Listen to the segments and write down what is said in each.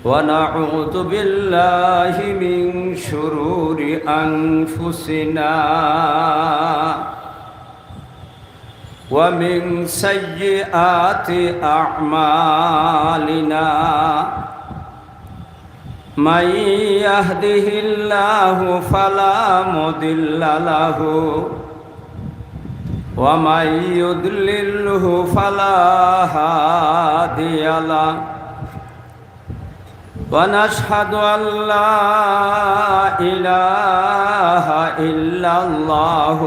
ونعوذ بالله من شرور أنفسنا ومن سيئات أعمالنا من يهده الله فلا مضل له ومن يضلله فلا هادي له ونشهد أن لا إله إلا الله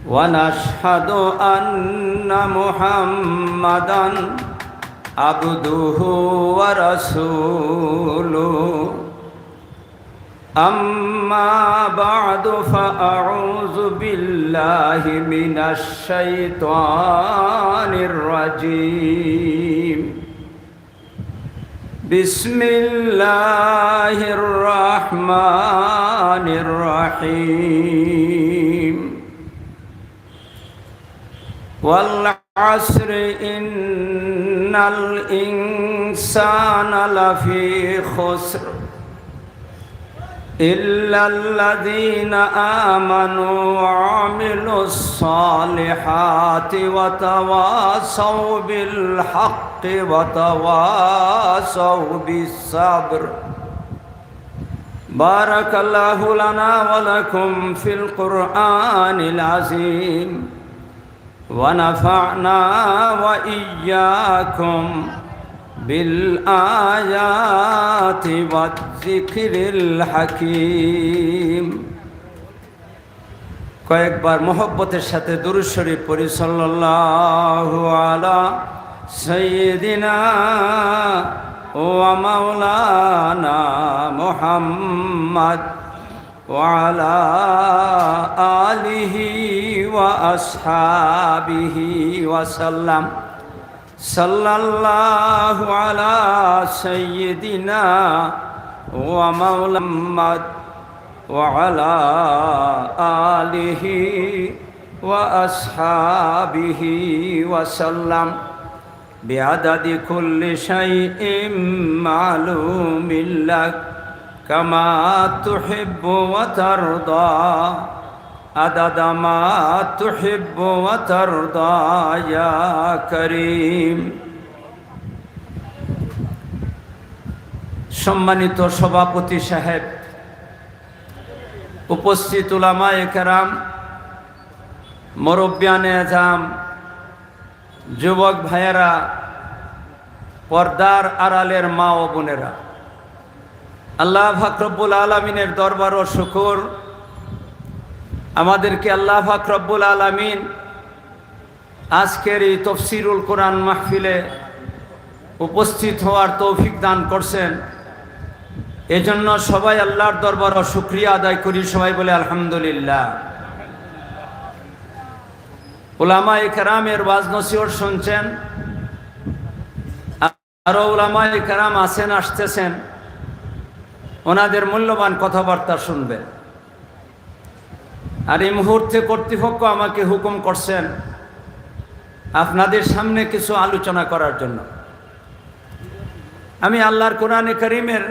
ونشهد أن محمدًا عبده ورسوله أما بعد فأعوذ بالله من الشيطان الرجيم بسم الله الرحمن الرحيم والعصر إن الإنسان لفي خسر إلا الذين آمنوا وعملوا الصالحات وتواصوا بالحق وتواصوا بالصبر بارك الله لنا ولكم في القرآن العظيم ونفعنا وإياكم بالآيات والذكر الحكيم কয়েকবার মোহব্বতের সাথে দুরূদ শরীফ পড়ি সাল্লাল্লাহু আলা সাইয়্যিদিনা ওয়া মাওলানা মুহাম্মদ ওয়া আলা আলিহি ওয়া আসহাবিহি ওয়া সাল্লাম সাল্লাল্লাহু আলা সাইয়্যিদিনা ওয়া মাওলানা ওয়া আলা আলিহি ওয়া আসহাবিহি ওয়া সাল্লাম বিআদাদি কুল্লি শাইইন মালুমিন লাক কামা তুহিব্বু ওয়া তারদা আদাদ মা তুহিব্বু ওয়া তারদা ইয়া করিম। সম্মানিত সভাপতি সাহেব, উপস্থিত উলামায়ে কেরাম, মুরব্বিয়ানে আজম, যুবক ভাইয়েরা, পর্দার আড়ালের মা ও বোনেরা, আল্লাহ পাক রব্বুল আলামিনের দরবার ও শুকর আমাদেরকে আল্লাহ পাক রব্বুল আলামিন আজকের এই তাফসীরুল কোরআন মাহফিলে উপস্থিত হওয়ার তৌফিক দান করছেন। এজন্য সবাই আল্লাহর দরবার ও শুকরিয়া আদায় করি, সবাই বলে আলহামদুলিল্লাহ। উলামায়ে কেরামের ওয়াজ নসিহত শুনছেন, আরো উলামায়ে কেরাম আছেন, আসতেছেন, ওনাদের মূল্যবান কথাবার্তা শুনবেন। আর এই মুহূর্তে কর্তৃপক্ষ আমাকে হুকুম করছেন আপনাদের সামনে কিছু আলোচনা করার জন্য। আমি আল্লাহর কোরআনে কারীমের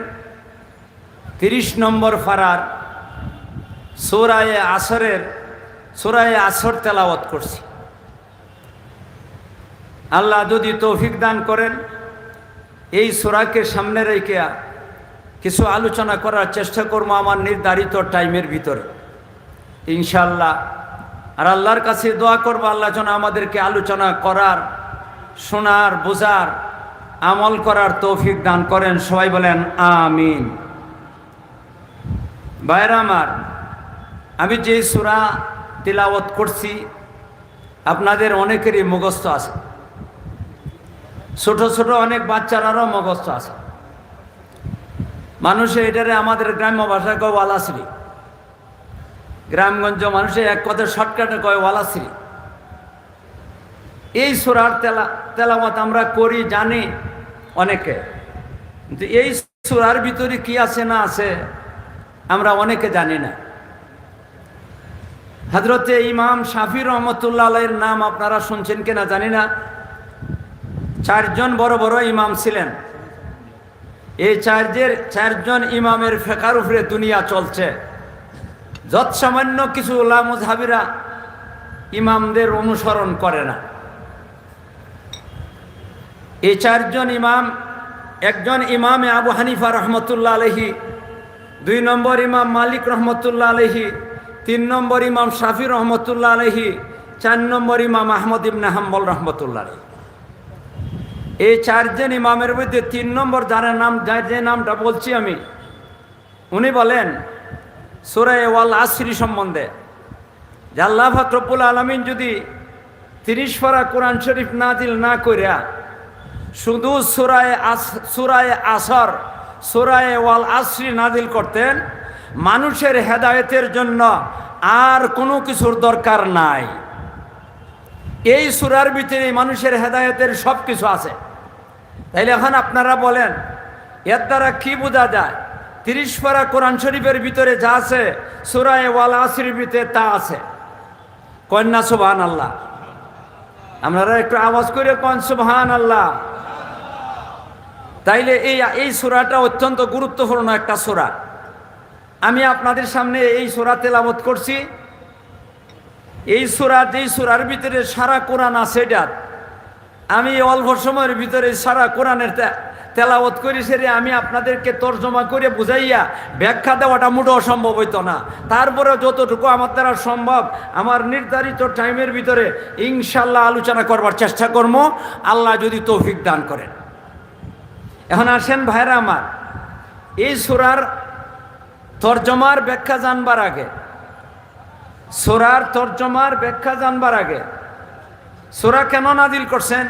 30 নম্বর পারার সূরা আসর তেলাওয়াত করছি। আল্লাহ যদি তৌফিক দান করেন এই সূরাকে সামনে রেখে কিছু আলোচনা করার চেষ্টা করবো আমার নির্ধারিত টাইমের ভিতরে ইনশাআল্লাহ। আর আল্লাহর কাছে দোয়া করবো আল্লাহ যেন আমাদেরকে আলোচনা করার, শোনার, বোঝার, আমল করার তৌফিক দান করেন, সবাই বলেন আমিন। ভাইরা আমার, আমি যে সূরা তিলাওয়াত করছি আপনাদের অনেকেরই মুখস্থ আছে, ছোট ছোট অনেক বাচ্চারারও মুখস্থ আছে। মানুষে এটারে আমাদের গ্রাম্য ভাষায় কয় ওয়ালাশ্রী, গ্রামগঞ্জ মানুষে এক কথায় শর্টকাটে কয় ওয়ালাশ্রী। এই সূরার তেলাওয়াত আমরা করি, জানি অনেকে, কিন্তু এই সূরার ভিতরে কি আছে না আছে আমরা অনেকে জানি না। হযরতে ইমাম শাফি রহমতুল্লাহ আলাইহির নাম আপনারা শুনছেন কিনা জানি না। চারজন বড় বড় ইমাম ছিলেন। এই চারজন ইমামের ফেকার উপরে দুনিয়া চলছে। যৎসামান্য কিছু উলামা মুজহাবিরা ইমামদের অনুসরণ করে না। এই চারজন ইমাম, একজন ইমামে আবু হানিফা রহমতুল্লাহ আলাইহি, 2 নম্বর ইমাম মালিক রহমতুল্লাহ আলাইহি, 3 নম্বর ইমাম শাফি রহমতুল্লাহ আলাইহি, 4 নম্বর ইমাম আহমদ ইবনে হাম্বল রহমতুল্লাহ আলাইহি। এই চারজন ইমামের মধ্যে 3 নম্বর যে নামটা বলছি আমি, উনি বলেন সূরা ওয়াল আসরি সম্বন্ধে যে আল্লাহ পাক রব্বুল আলামিন যদি 30 পারা কোরআন শরীফ নাজিল না কইরা শুধু সূরায়ে আসর, সূরায়ে ওয়াল আসরি নাজিল করতেন, মানুষের হেদায়েতের জন্য আর কোনো কিছুর দরকার নাই। এই সূরার ভিতরে মানুষের হেদায়েতের সব কিছু আছে। তাইলে এখন আপনারা বলেন এর দ্বারা কি বোঝা যায়? 30 পারা কোরআন শরীফের ভিতরে যা আছে সূরায়ে ওয়াল আসরির ভিতরে তা আছে। কন্যা সুবহানাল্লাহ। আপনারা একটু আওয়াজ করে কোন সুবহানাল্লাহ। তাইলে এই সূরাটা অত্যন্ত গুরুত্বপূর্ণ একটা সূরা। আমি আপনাদের সামনে এই সূরা তেলাওয়াত করছি। এই সূরা, যেই সূরার ভিতরে সারা কোরআন আছে, এটা আমি অল্প সময়ের ভিতরে সারা কোরআনের তেলাওয়াত করি, সেরে আমি আপনাদেরকে তর্জমা করে বুঝাইয়া ব্যাখ্যা দেওয়াটা মোটেও অসম্ভব হইতো না। তারপরে যতটুকু আমার দ্বারা সম্ভব আমার নির্ধারিত টাইমের ভিতরে ইনশাল্লাহ আলোচনা করবার চেষ্টা করব, আল্লাহ যদি তৌফিক দান করেন। এখন আসেন ভাইরা আমার, এই সূরার তর্জমার ব্যাখ্যা জানবার আগে, সূরার তর্জমার ব্যাখ্যা জানবার আগে সূরা কেন নাজিল করছেন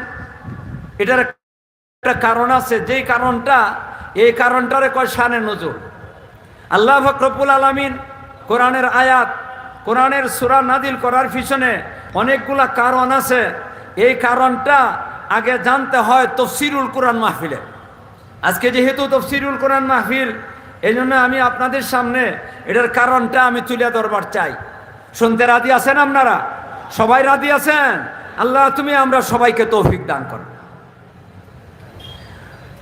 এটার একটা কারণ আছে। যেই কারণটা, এই কারণটারে কয় শানে নজুল। আল্লাহ পাক রব্বুল আলামিন কোরআনের আয়াত, কোরআনের সূরা নাজিল করার পিছনে অনেকগুলা কারণ আছে। এই কারণটা আগে জানতে হয় তাফসীরুল কোরআন মাহফিলে। আজকে যেহেতু তাফসীরুল কোরআন মাহফিল, এই জন্য আমি আপনাদের সামনে এটার কারণটা আমি তুলে ধরবার চাই। শুনতে রাজি আছেন আপনারা? সবাই রাজি আছেন? আল্লাহ তুমি আমরা সবাইকে তৌফিক দান করো।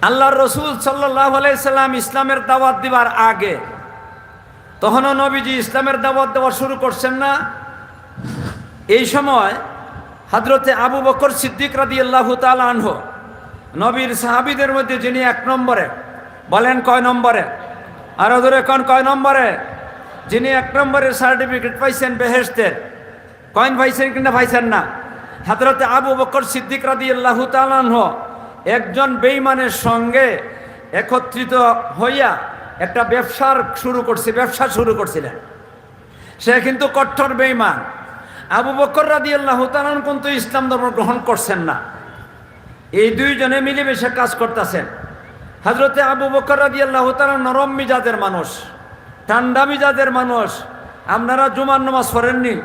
আল্লাহর রাসূল সাল্লাল্লাহু আলাইহি সাল্লাম ইসলামের দাওয়াত দিবার আগে, তখনও নবীজি ইসলামের দাওয়াত দেওয়া শুরু করছেন না। এই সময় হযরতে আবু বকর সিদ্দিক রাদিয়াল্লাহু তাআলা আনহু, নবীর সাহাবীদের মধ্যে যিনি 1 নম্বরে, বলেন কয় নম্বরে? আরো ধরে কোন কয় নম্বরে? যিনি 1 নম্বরের সার্টিফিকেট পাইছেন বেহেশতের, কয়েন পাইছেন কিনা পাইছেন না? হযরতে আবু বকর সিদ্দিক রাদিয়াল্লাহু তাআলা আনহু একজন বেঈমানের সঙ্গে একত্রিত হইয়া একটা ব্যবসা শুরু করছিলেন। সে কিন্তু কঠোর বেঈমান। আবু বকর রাদিয়াল্লাহু তাআলা কিন্তু ইসলাম ধর্ম গ্রহণ করছেন না। এই দুইজনে মিলেমিশে কাজ করতেছেন। হযরতে আবু বকর রাদিয়াল্লাহু তাআলা নরম মিজাজের মানুষ, ঠান্ডা মিজাজের মানুষ। আপনারা জুমার নামাজ পড়েননি?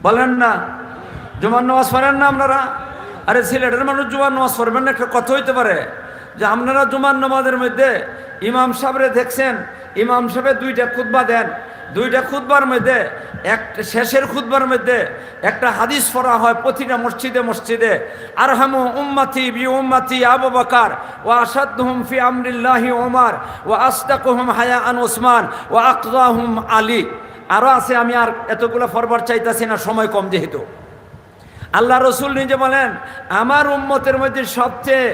বলেন না, জুমার নামাজ পড়েন না আপনারা? আরে সিলেটের মানুষ জুমার নামাজ পড়বেন না, একটা কথা হইতে পারে যে আপনারা জুমার নামাজের মধ্যে ইমাম সাহেবরে দেখছেন, ইমাম সাহেব 2টা খুতবা দেন, 2টা খুতবার মধ্যে শেষের খুতবার মধ্যে একটা হাদিস পড়া হয় প্রতিটা মসজিদে মসজিদে, আরহামু উম্মতি বি উম্মতি আবু বকর ওয়া আশাদহুম ফি আমরিল্লাহি ওমর ওয়া আসদাকুহুম হায়াআন উসমান ওয়া আকযাহুম আলী। আরো আছে, আমি আর এতগুলো পড়বার চাইতাছি না, সময় কম যেহেতু। আল্লাহ রসুল নিজে বলেন আমার উম্মতের মধ্যে সবচেয়ে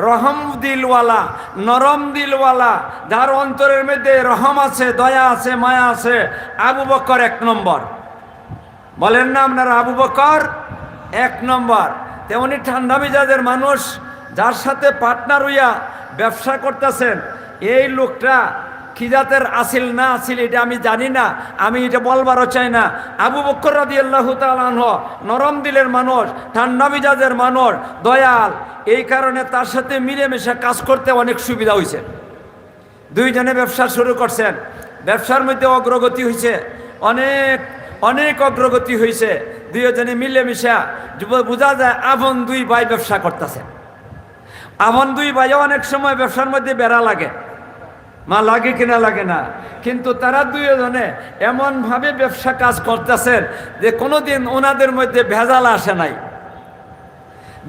রহম দিলওয়ালা, নরম দিলওয়ালা, যার অন্তরের মধ্যে রহম আছে, দয়া আছে, মায়া আছে, আবু বকর 1 নম্বর। বলেন না আপনারা? আবু বকর 1 নম্বর। তেমনি ঠান্ডা মেজাজের মানুষ, যার সাথে পার্টনার হইয়া ব্যবসা করতেছেন, এই লোকটা কি জাতের আসিল না আসিল এটা আমি জানি না, আমি এটা বলবারও চাই না। আবু বকর রাদিয়াল্লাহু তাআলা আনহু নরম দিলের মানুষ, ঠান্ডা মেজাজের মানুষ, দয়াল। এই কারণে তার সাথে মিলেমিশে কাজ করতে অনেক সুবিধা হয়েছে। দুইজনে ব্যবসা শুরু করছেন, ব্যবসার মধ্যে অগ্রগতি হয়েছে, অনেক অনেক অগ্রগতি হয়েছে। দুইজনে মিলেমিশে বোঝা যায় আপন 2 ভাই ব্যবসা করতেছেন। আপন 2 ভাইও অনেক সময় ব্যবসার মধ্যে বেড়া লাগে, মা লাগে কিনা লাগে না, কিন্তু তারা দুইজনে এমনভাবে ব্যবসা কাজ করতেছেন যে কোনোদিন ওনাদের মধ্যে ভেজাল আসে নাই।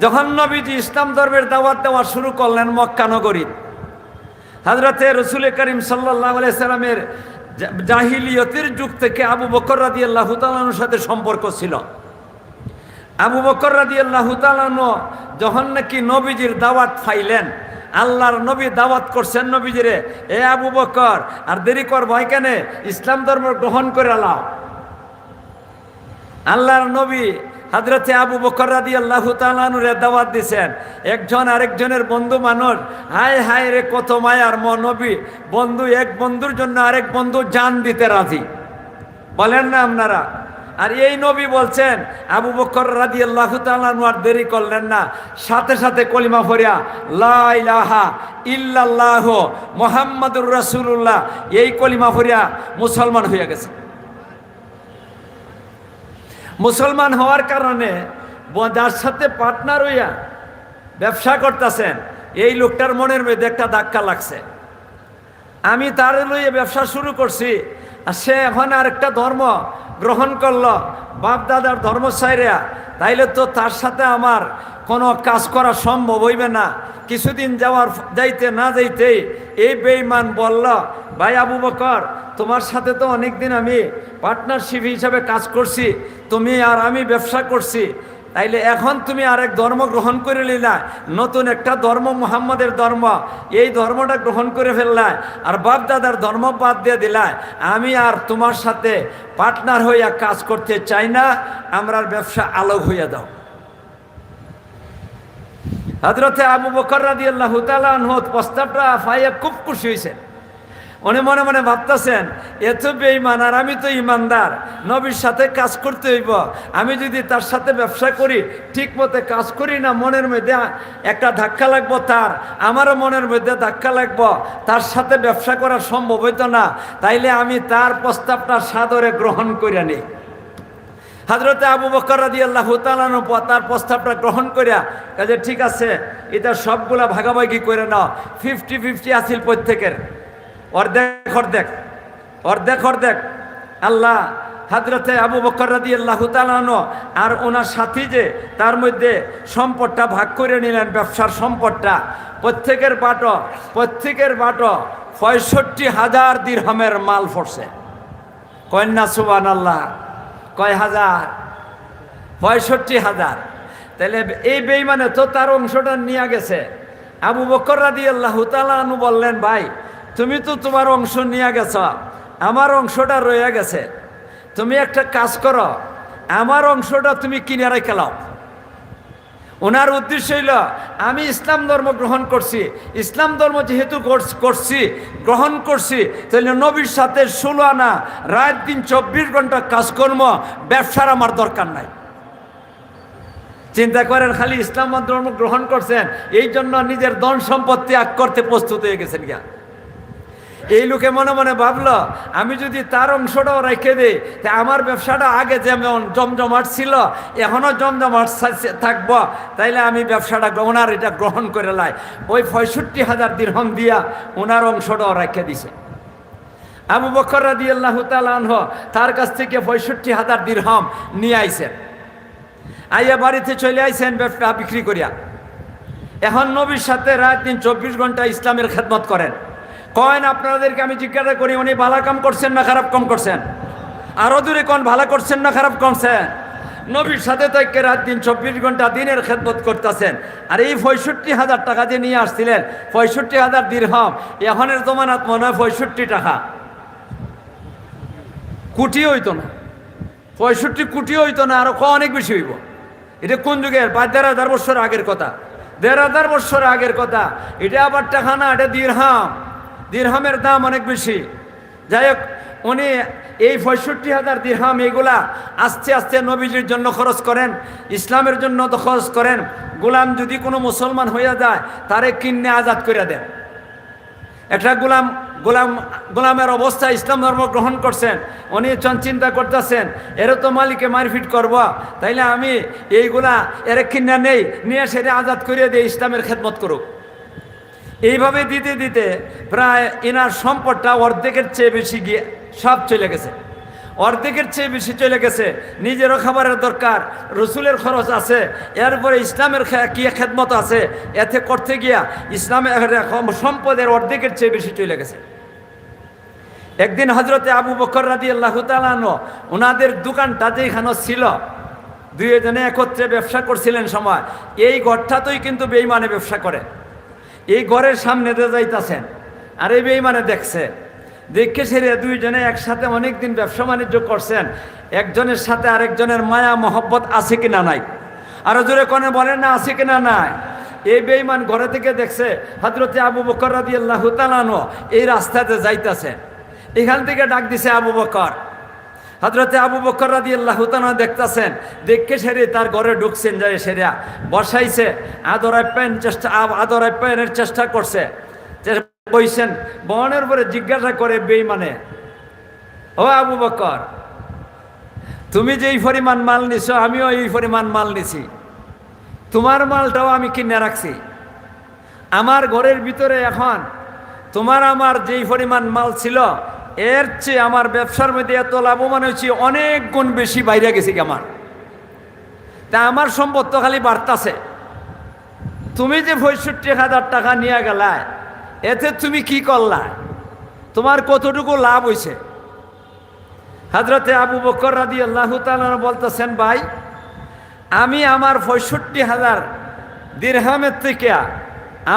যখন নবীজি ইসলাম ধর্মের দাওয়াত দেওয়া শুরু করলেন মক্কা নগরী, হযরতে রাসূল করিম সাল্লাল্লাহু আলাইহি সাল্লামের জাহিলিয়তের যুগ থেকে আবু বকর রাদিয়াল্লাহু তাআলার সাথে সম্পর্ক ছিল। আবু বকর রাদিয়াল্লাহু তাআলা যখন নাকি নবীজির দাওয়াত পাইলেন, আল্লাহর নবী দাওয়াত করছেন নবীজিরে, এ আবু বকর আর দেরি কর ভয় কেন, ইসলাম ধর্ম গ্রহণ করে লাও। আল্লাহর নবী হযরতে আবু বকর রাদিয়াল্লাহু তাআলা আনহুরে দাওয়াত দিয়েছেন। একজন আরেকজনের বন্ধু মানুষ, হায় হায় রে কত মায়ার নবী, বন্ধু এক বন্ধুর জন্য আরেক বন্ধু জান দিতে রাজি, বলেন না আপনারা। আর এই নবী বলছেন, আবু বকর রাদিয়াল্লাহু তাআলা আনহু আর দেরি করলেন না, সাথে সাথে কলিমা পড়িয়া লা ইলাহা ইল্লাল্লাহ মুহাম্মাদুর রাসূলুল্লাহ এই কলিমা পড়িয়া মুসলমান হয়ে গেছে। মুসলমান হওয়ার কারণে যার সাথে পার্টনার হইয়া ব্যবসা করতেছেন, এই লোকটার মনের মধ্যে একটা ধাক্কা লাগছে, আমি তার লইয়ে ব্যবসা শুরু করছি আর সে এখন আর একটা ধর্ম গ্রহণ করলো, বাপ দাদার ধর্ম ছাইরা, তাইলে তো তার সাথে আমার কোনো কাজ করা সম্ভব হইবে না। কিছুদিন যাইতে না যাইতেই এই বেঈমান বলল, ভাই আবু বকর, তোমার সাথে তো অনেকদিন আমি পার্টনারশিপ হিসাবে কাজ করছি, তুমি আর আমি ব্যবসা করছি, তাইলে এখন তুমি আরেক ধর্ম গ্রহণ করে নিলা, নতুন একটা ধর্ম মুহাম্মাদের ধর্ম, এই ধর্মটা গ্রহণ করে ফেললায় আর বাপ দাদার ধর্ম বাদ দিয়ে দিলায়, আমি আর তোমার সাথে পার্টনার হইয়া কাজ করতে চাই না, আমরার ব্যবসা আলোক হইয়া দাও। হযরতে আবু বকর রাদিয়াল্লাহু তাআলা আনহু প্রস্তাবটা পাইয়া খুব খুশি হয়েছেন। উনি মনে মনে ভাবতেছেন, এত বেঈমান আর আমি তো ইমানদার, নবীর সাথে কাজ করতে হইব, আমি যদি তার সাথে ব্যবসা করি, ঠিক মতো কাজ করি না, মনের মধ্যে একটা ধাক্কা লাগবো, তার আমারও মনের মধ্যে ধাক্কা লাগবো, তার সাথে ব্যবসা করা সম্ভব হইতো না, তাইলে আমি তার প্রস্তাবটা সাদরে গ্রহণ করে নিই। হযরতে আবু বকর রাদিয়াল্লাহু তাআলা তার প্রস্তাবটা গ্রহণ করিয়া কাজে ঠিক আছে, এটা সবগুলা ভাগাভাগি করে নাও, 50-50 আসিল প্রত্যেকের, অর্ধেক অর্ধেক অর্ধেক অর্ধেক। আল্লাহ হযরতে আবু বকর রাদিয়াল্লাহু তাআলা আর ওনার সাথী যে তার মধ্যে সম্পদটা ভাগ করে নিলেন, ব্যবসার সম্পদটা প্রত্যেকের বাটো 65,000 দিরহামের মাল পড়ছে। কন্যা সুবহানাল্লাহ, কয় হাজার? 65,000। তাহলে এই বেঈমানে তো তার অংশটা নিয়ে গেছে। আবু বকর রাদিয়াল্লাহু তাআলা আনহু বললেন, ভাই তুমি তো তোমার অংশ নিয়ে গেছ, আমার অংশটা রয়ে গেছে, তুমি একটা কাজ করো, আমার অংশটা তুমি কিনে রেখে লাও। ওনার উদ্দেশ্য হইল, আমি ইসলাম ধর্ম গ্রহণ করছি, ইসলাম ধর্ম যেহেতু গ্রহণ করছি, তাহলে নবীর সাথে 16 আনা রাত দিন 24 ঘন্টা কাজকর্ম, ব্যবসার আমার দরকার নাই। চিন্তা করেন, খালি ইসলাম ধর্ম গ্রহণ করছেন, এই জন্য নিজের ধন সম্পত্তি ত্যাগ করতে প্রস্তুত হয়ে গেছেন গিয়া। এই লোকে মনে মনে ভাবলো, আমি যদি তার অংশটাও রেখে দিই, তা আমার ব্যবসাটা আগে যেমন জমজমাট ছিল এখনও জমজমাট থাকবো, তাইলে আমি ব্যবসাটা ওনার এটা গ্রহণ করে লাই। ওই 65,000 দিরহাম দিয়া ওনার অংশটাও রেখে দিছে। আবু বকর রাদিয়াল্লাহু তাআলা আনহু তার কাছ থেকে 65,000 দিরহাম নিয়ে আইছেন, আইয়া বাড়িতে চলে আইছেন ব্যবসা বিক্রি করিয়া। এখন নবীর সাথে রাত দিন 24 ঘন্টা ইসলামের খেদমত করেন। কয়েন আপনাদেরকে আমি জিজ্ঞাসা করি, উনি ভালো কাম করছেন না খারাপ কাম করছেন? আরো দূরে কোন ভালো করছেন না খারাপ করছেন? নবীর সাথে তো রাত দিন 24 ঘন্টা দিনের খেদমত করতেছেন। আর এই 65,000 টাকা যে নিয়ে আসছিলেন, 65,000 দিরহাম, এখনের জমানাত মনে হয় 65 টাকা কোটি হইতো না, 65 কোটি হইতো না, আরো অনেক বেশি হইব। এটা কোন যুগের? 1,500 বছর আগের কথা, 1,500 বছর আগের কথা। এটা আবার টাকা না, এটা দিরহাম, দিরহামের দাম অনেক বেশি। যাই হোক, উনি এই 65,000 দিরহাম এগুলা আস্তে আস্তে নবীজির জন্য খরচ করেন, ইসলামের জন্য তো খরচ করেন। গোলাম যদি কোনো মুসলমান হইয়া যায়, তারে কিনে আজাদ করে দেন। একটা গোলামের অবস্থায় ইসলাম ধর্ম গ্রহণ করছেন, উনি চিন্তা করতেছেন, এরা তো মালিকে মারপিট করবো, তাইলে আমি এইগুলা এরা কিনে নেই, নিয়ে সেটা আজাদ করিয়ে দিয়ে ইসলামের খেদমত করুক। এইভাবে দিতে দিতে প্রায় এনার সম্পদটা অর্ধেকের চেয়ে বেশি গিয়ে সব চলে গেছে। অর্ধেকের চেয়ে বেশি চলে গেছে। নিজেরও খাবারের দরকার, রসুলের খরচ আছে, এরপরে ইসলামের কি খেদমত আছে, এতে করতে গিয়া ইসলামের সম্পদের অর্ধেকের চেয়ে বেশি চলে গেছে। একদিন হজরতে আবু বকর রাদিয়াল্লাহু তাআলা আনহু ওনাদের দোকানটা যেখানে ছিল, দুইজনে একত্রে ব্যবসা করছিলেন সময়, এই ঘরটাতেই কিন্তু বেঈমানে ব্যবসা করে। এই ঘরের সামনে দিয়ে যাইতাছেন, আর এই বেঈমানে দেখছে, দেখে সেরে দুইজনে একসাথে অনেকদিন ব্যবসা বাণিজ্য করছেন। একজনের সাথে আরেকজনের মায়া মহব্বত আছে কিনা নাই, আরো জোরে কোনে বলেন না আছে কিনা নাই। এই বেঈমান ঘরে থেকে দেখছে হযরতে আবু বকর রাদিয়াল্লাহু তাআলা আনহু এই রাস্তাতে যাইতাছে, এখান থেকে ডাক দিছে আবু বকর। হযরতে আবু বকর রাদিয়াল্লাহু তাআলা দেখতাছেন, দেখে সেরে তার ঘরে ঢুকছেন, যায় সেরা বসাইছে, আদর আপ্যায়নের চেষ্টা করছে। বইছেন, বনের পরে জিজ্ঞাসা করে বেঈমানে, ও আবু বকর, তুমি যেই পরিমাণ মাল নিছো আমিও এই পরিমাণ মাল নিছি, তোমার মালটাও আমি কিনে রাখছি। আমার ঘরের ভিতরে এখন তোমার আমার যেই পরিমাণ মাল ছিল এর চেয়ে আমার ব্যবসার মধ্যে এত লাভবান হয়েছি, অনেক গুণ বেশি বাইরে গেছি আমার। তা আমার সম্পদ তো খালি বাড়তাছে, তুমি যে ৬৫,০০০ টাকা নিয়ে গেলা, এতে তুমি কি করলা, তোমার কতটুকু লাভ হয়েছে? হযরতে আবু বকর রাদিয়াল্লাহু তাআলা বলতেছেন, ভাই আমি আমার ৬৫,০০০ দিরহামের থেকে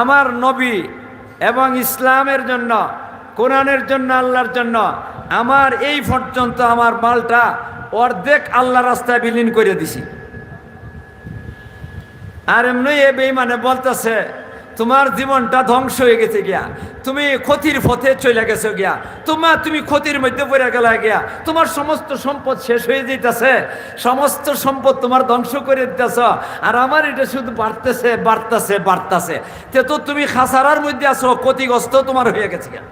আমার নবী এবং ইসলামের জন্য, কোরআনের জন্য, আল্লাহর জন্য আমার এই পর্যন্ত আমার মালটা অর্ধেক আল্লাহর রাস্তায় বিলীন করে দিছি। আর এমনি এ বেঈমানে বলতেছে, তোমার জীবনটা ধ্বংস হয়ে গেছে গিয়া, তুমি ক্ষতির পথে চলে গেছো গিয়া, তুমি ক্ষতির মধ্যে পড়ে গেলা গিয়া, তোমার সমস্ত সম্পদ শেষ হয়ে যেতেছে, সমস্ত সম্পদ তোমার ধ্বংস করে দিতেছ, আর আমার এটা শুধু বাড়তেছে বাড়তেছে বাড়তেছে, তো তুমি খাসারার মধ্যে আছো, ক্ষতিগ্রস্ত তোমার হয়ে গেছে গিয়া।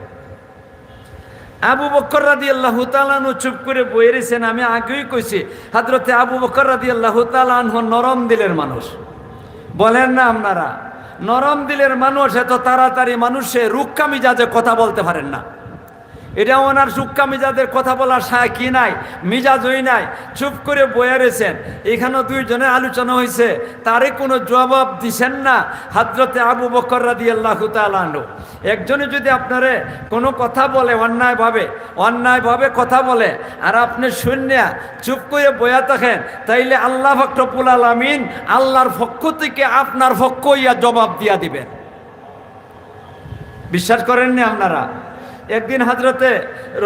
আবু বকর রাদিয়াল্লাহু তাআলা আনহু চুপ করে বসে রয়েছেন। আমি আগেই কইছি, হযরতে আবু বকর রাদিয়াল্লাহু তাআলা আনহু নরম দিলের মানুষ, বলেন না আপনারা, নরম দিলের মানুষ। এত তাড়াতাড়ি মানুষে রুক্কা মিজাজে কথা বলতে পারেন না, এটা ওনার রুক্কা মিজাজের কথা বলার সায় কি নাই, মিজাজই নাই, চুপ করে বয়ে রয়েছেন। এখানেও দুইজনে আলোচনা হয়েছে, তারে কোনো জবাব দিছেন না হযরতে আবু বকর রাদিয়াল্লাহু তাআলা আনহু। একজনে যদি আপনারে কোনো কথা বলে অন্যায়ভাবে কথা বলে, আর আপনি শুনিয়া চুপ করে বয়া থাকেন, তাইলে আল্লাহ পাক রব্বুল আলামিন আল্লাহর পক্ষ থেকে আপনার পক্ষ ইয়া জবাব দিয়া দিবেন। বিশ্বাস করেননি আপনারা? একদিন হযরতে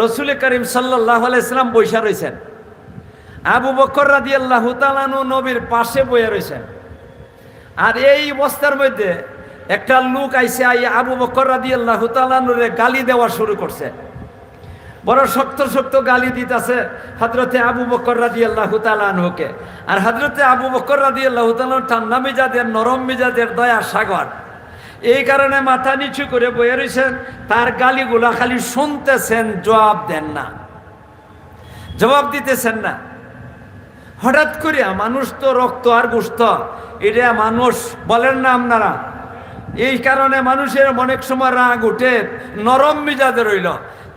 রসুল করিম সাল্লাল্লাহু আলাইহি সাল্লাম বসে রয়েছেন, আবু বকর রাদিয়াল্লাহু তাআলা আনহু নবীর পাশে বসে রয়েছেন। আর এই অবস্থার মধ্যে একটা লোক আইসে, আবু বকর রাদিয়াল্লাহু তাআলা আনহুরে গালি দেওয়া শুরু করছে, বড় শক্ত শক্ত গালি দিতেছে হযরতে আবু বকর রাদিয়াল্লাহু তাআলা আনহুকে। আর হযরতে আবু বকর রাদিয়াল্লাহু তাআলা ঠান্ডা মেজাজের, নরম মেজাজের, দয়া সাগর, এই কারণে মাথা নিচু করে বসে রয়েছেন, তার গালিগুলা খালি শুনতেছেন, জবাব দেন না, জবাব দিতেছেন না। হঠাৎ করে, মানুষ তো রক্ত আর গোশত, এটা মানুষ, বলেন না আপনারা, এই কারণে মানুষের অনেক সময় রাগ উঠে, নরম মেজাজে রইল।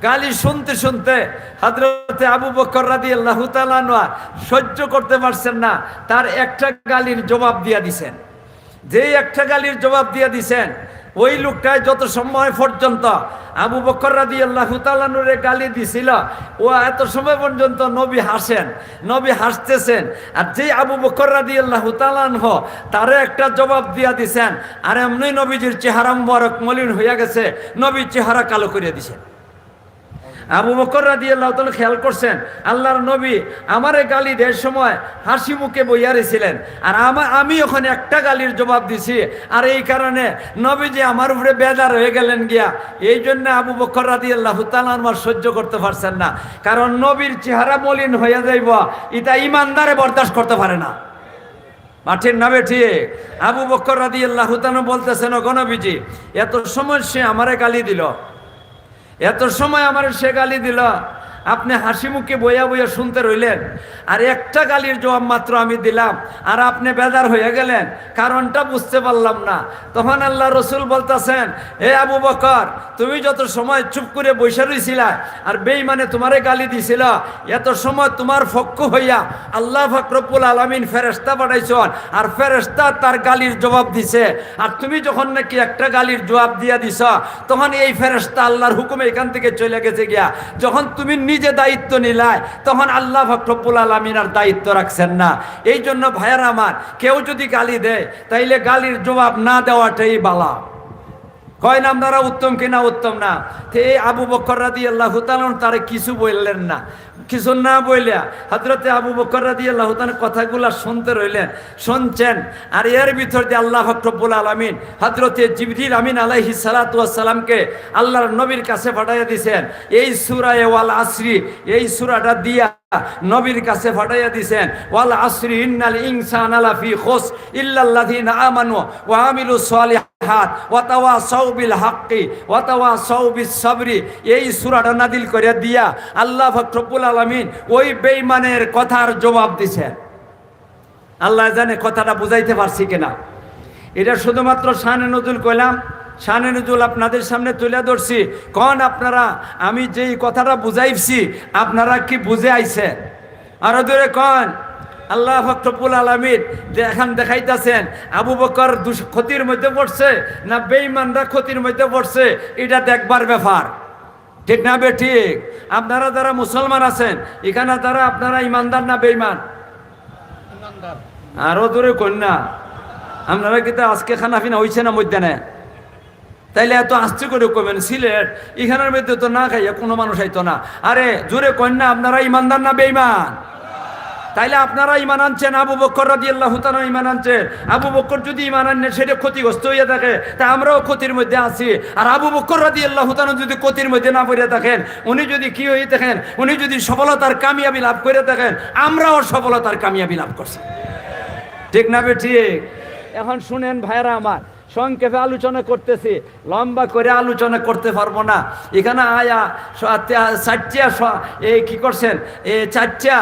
গালি শুনতে শুনতে হযরতে আবু বকর রাদিয়াল্লাহু তাআলা আনহু সহ্য করতে পারছেন না, তার একটা গালির জবাব দিয়া দিছেন। যেই একটা গালির জবাব দিয়ে দিছেন, ওই লোকটায় যত সময় পর্যন্ত আবু বকর রাদিয়াল্লাহু তাআলা আনহুরে গালি দিছিল, ও এত সময় পর্যন্ত নবী হাসেন, নবী হাসতেছেন। আর যেই আবু বকর রাদিয়াল্লাহু তাআলা আনহু তারে একটা জবাব দিয়া দিছেন, আর এমনি নবীজির চেহারা মুবারক মলিন হইয়া গেছে, নবীর চেহারা কালো করে দিছেন। আবু বকর রাদিয়াল্লাহু তাআলা খেয়াল করছেন, আল্লাহর নবী আমারে গালি দেওয়ার সময় হাসি মুখে বইয়া রয়েছিলেন, আর আমি ওখানে একটা গালির জবাব দিছি, আর এই কারণে নবীজি আমার উপরে বেজার হয়ে গেলেন গিয়া। এই জন্য আবু বকর রাদিয়াল্লাহু তাআলা আমার সহ্য করতে পারছেন না, কারণ নবীর চেহারা মলিন হইয়া যাইব, এটা ইমানদারে বরদাস্ত করতে পারে না। মাঠের নামে ঠিক আবু বকর রাদিয়াল্লাহু তাআলা বলতেছেন, ও নবীজি, এত সময় সে আমারে গালি দিল, এত সময় আমার সে গালি দিল, আপনি হাসি মুখে বইয়া বইয়া শুনতে রইলেন, আর একটা গালির জবাব মাত্র আমি দিলাম আর আপনি বেজার হয়ে গেলেন, কারণটা বুঝতে পারলাম না। তখন আল্লাহ রসুল বলতেছেন, হে আবু বকর, তুমি যত সময় চুপ করে বসে রইছিলা আর বেঈমানে তোমারে গালি দিছিল, এত সময় তোমার পক্ষ হইয়া আল্লাহ পাক রব্বুল আলামিন ফেরেশতা পাঠাইছেন, আর ফেরেশতা তার গালির জবাব দিছে। আর তুমি যখন নাকি একটা গালির জবাব দিয়া দিছ, তখন এই ফেরেশতা আল্লাহর হুকুমে এখান থেকে চলে গেছে গিয়া। যখন তুমি নিজে দায়িত্ব নিলাই, তখন আল্লাহ পাক রব্বুল আলামিন আর দায়িত্ব রাখছেন না। এই জন্য ভাইয়ারা আমার, কেউ যদি গালি দেয় তাইলে গালির জবাব না দেওয়াটাই বালা। কয় না আপনারা উত্তম কিনা? উত্তম না। তো এই আবু বকর রাদিয়াল্লাহু তাআলা তারে কিছু বললেন না, কিছু না বইলা হযরতে আবু বকর রাদিয়াল্লাহু তাআলা কথাগুলা শুনতে রইলেন, শুনছেন। আর এর ভিতর দিয়ে আল্লাহ রব্বুল আলামিন হযরতে জিবরিল আমিন আলাইহিস সালাতু ওয়াস সালামকে আল্লাহর নবীর কাছে পাঠাইয়া দিয়েছেন। এই সূরা ওয়াল আসরি, এই সূরাটা দিয়া নবীর কাছে পাঠাইয়া দিয়েছেন। ওয়াল আসরি ইন্নাল ইনসানা লাফি খুস ইল্লাল্লাযিনা আমানু ওয়া আমিলুস সালিহাত ওয়া তাওয়াসাউ বিল হাক্কি ওয়া তাওয়াসাউ বিস সাবরি। এই সূরাটা নাযিল করে দিয়া আল্লাহ পাক রব্বুল আলামিন ওই বেঈমানের কথার জবাব দিয়েছেন। আল্লাহ জানে কথাটা বুঝাইতে পারছি কিনা। এটা শুধুমাত্র শানে নজুল কইলাম, শানে নজুল আপনাদের সামনে তুলে ধরছি। কোন আপনারা আমি যেই কথাটা বুঝাইছি আপনারা কি বুঝে আইছে? আরো দূরে কোন আল্লাহ পাক রব্বুল আলামিন এখন দেখাইতেছেন আবু বকর ক্ষতির মধ্যে পড়ছে না বেঈমানরা ক্ষতির মধ্যে পড়ছে, এটা দেখবার ব্যাপার। ঠিক না বে ঠিক? আপনারা যারা মুসলমান আছেন এখানে, তারা আপনারা ইমানদার না বেঈমান? আরো দূরে কোন না আপনারা কিন্তু আজকে খানা পিনা হইছে না মধ্যাহ্নে? তাইলে এত আস্তে করে কবেন সিলেট এখানের মধ্যে তো না খাইয়া কোনো মানুষ আইতো না। আরে জোরে কন্যা, আপনারা ইমানদার না বেঈমান? তাইলে আপনারা ইমান আনছেন, আবু বকর রাদিয়াল্লাহু তাআলা ইমান আনছেন। আবু বকর যদি ইমান আনেন সেটা ক্ষতিগ্রস্ত হইয়া থাকে, তা আমরাও ক্ষতির মধ্যে আছি। আর আবু বকর রাদিয়াল্লাহু তাআলা যদি ক্ষতির মধ্যে না পড়ে থাকেন, উনি যদি কি হয়ে থাকেন, উনি যদি সফলতার কামিয়াবি লাভ করে থাকেন, আমরাও সফলতার কামিয়াবি লাভ করছি। ঠিক না বে ঠিক? এখন শুনেন ভাইরা আমার, সংক্ষেপে আলোচনা করতেছি, লম্বা করে আলোচনা করতে পারবো না। এখানে আয়া চারটা কি করছেন, চারটা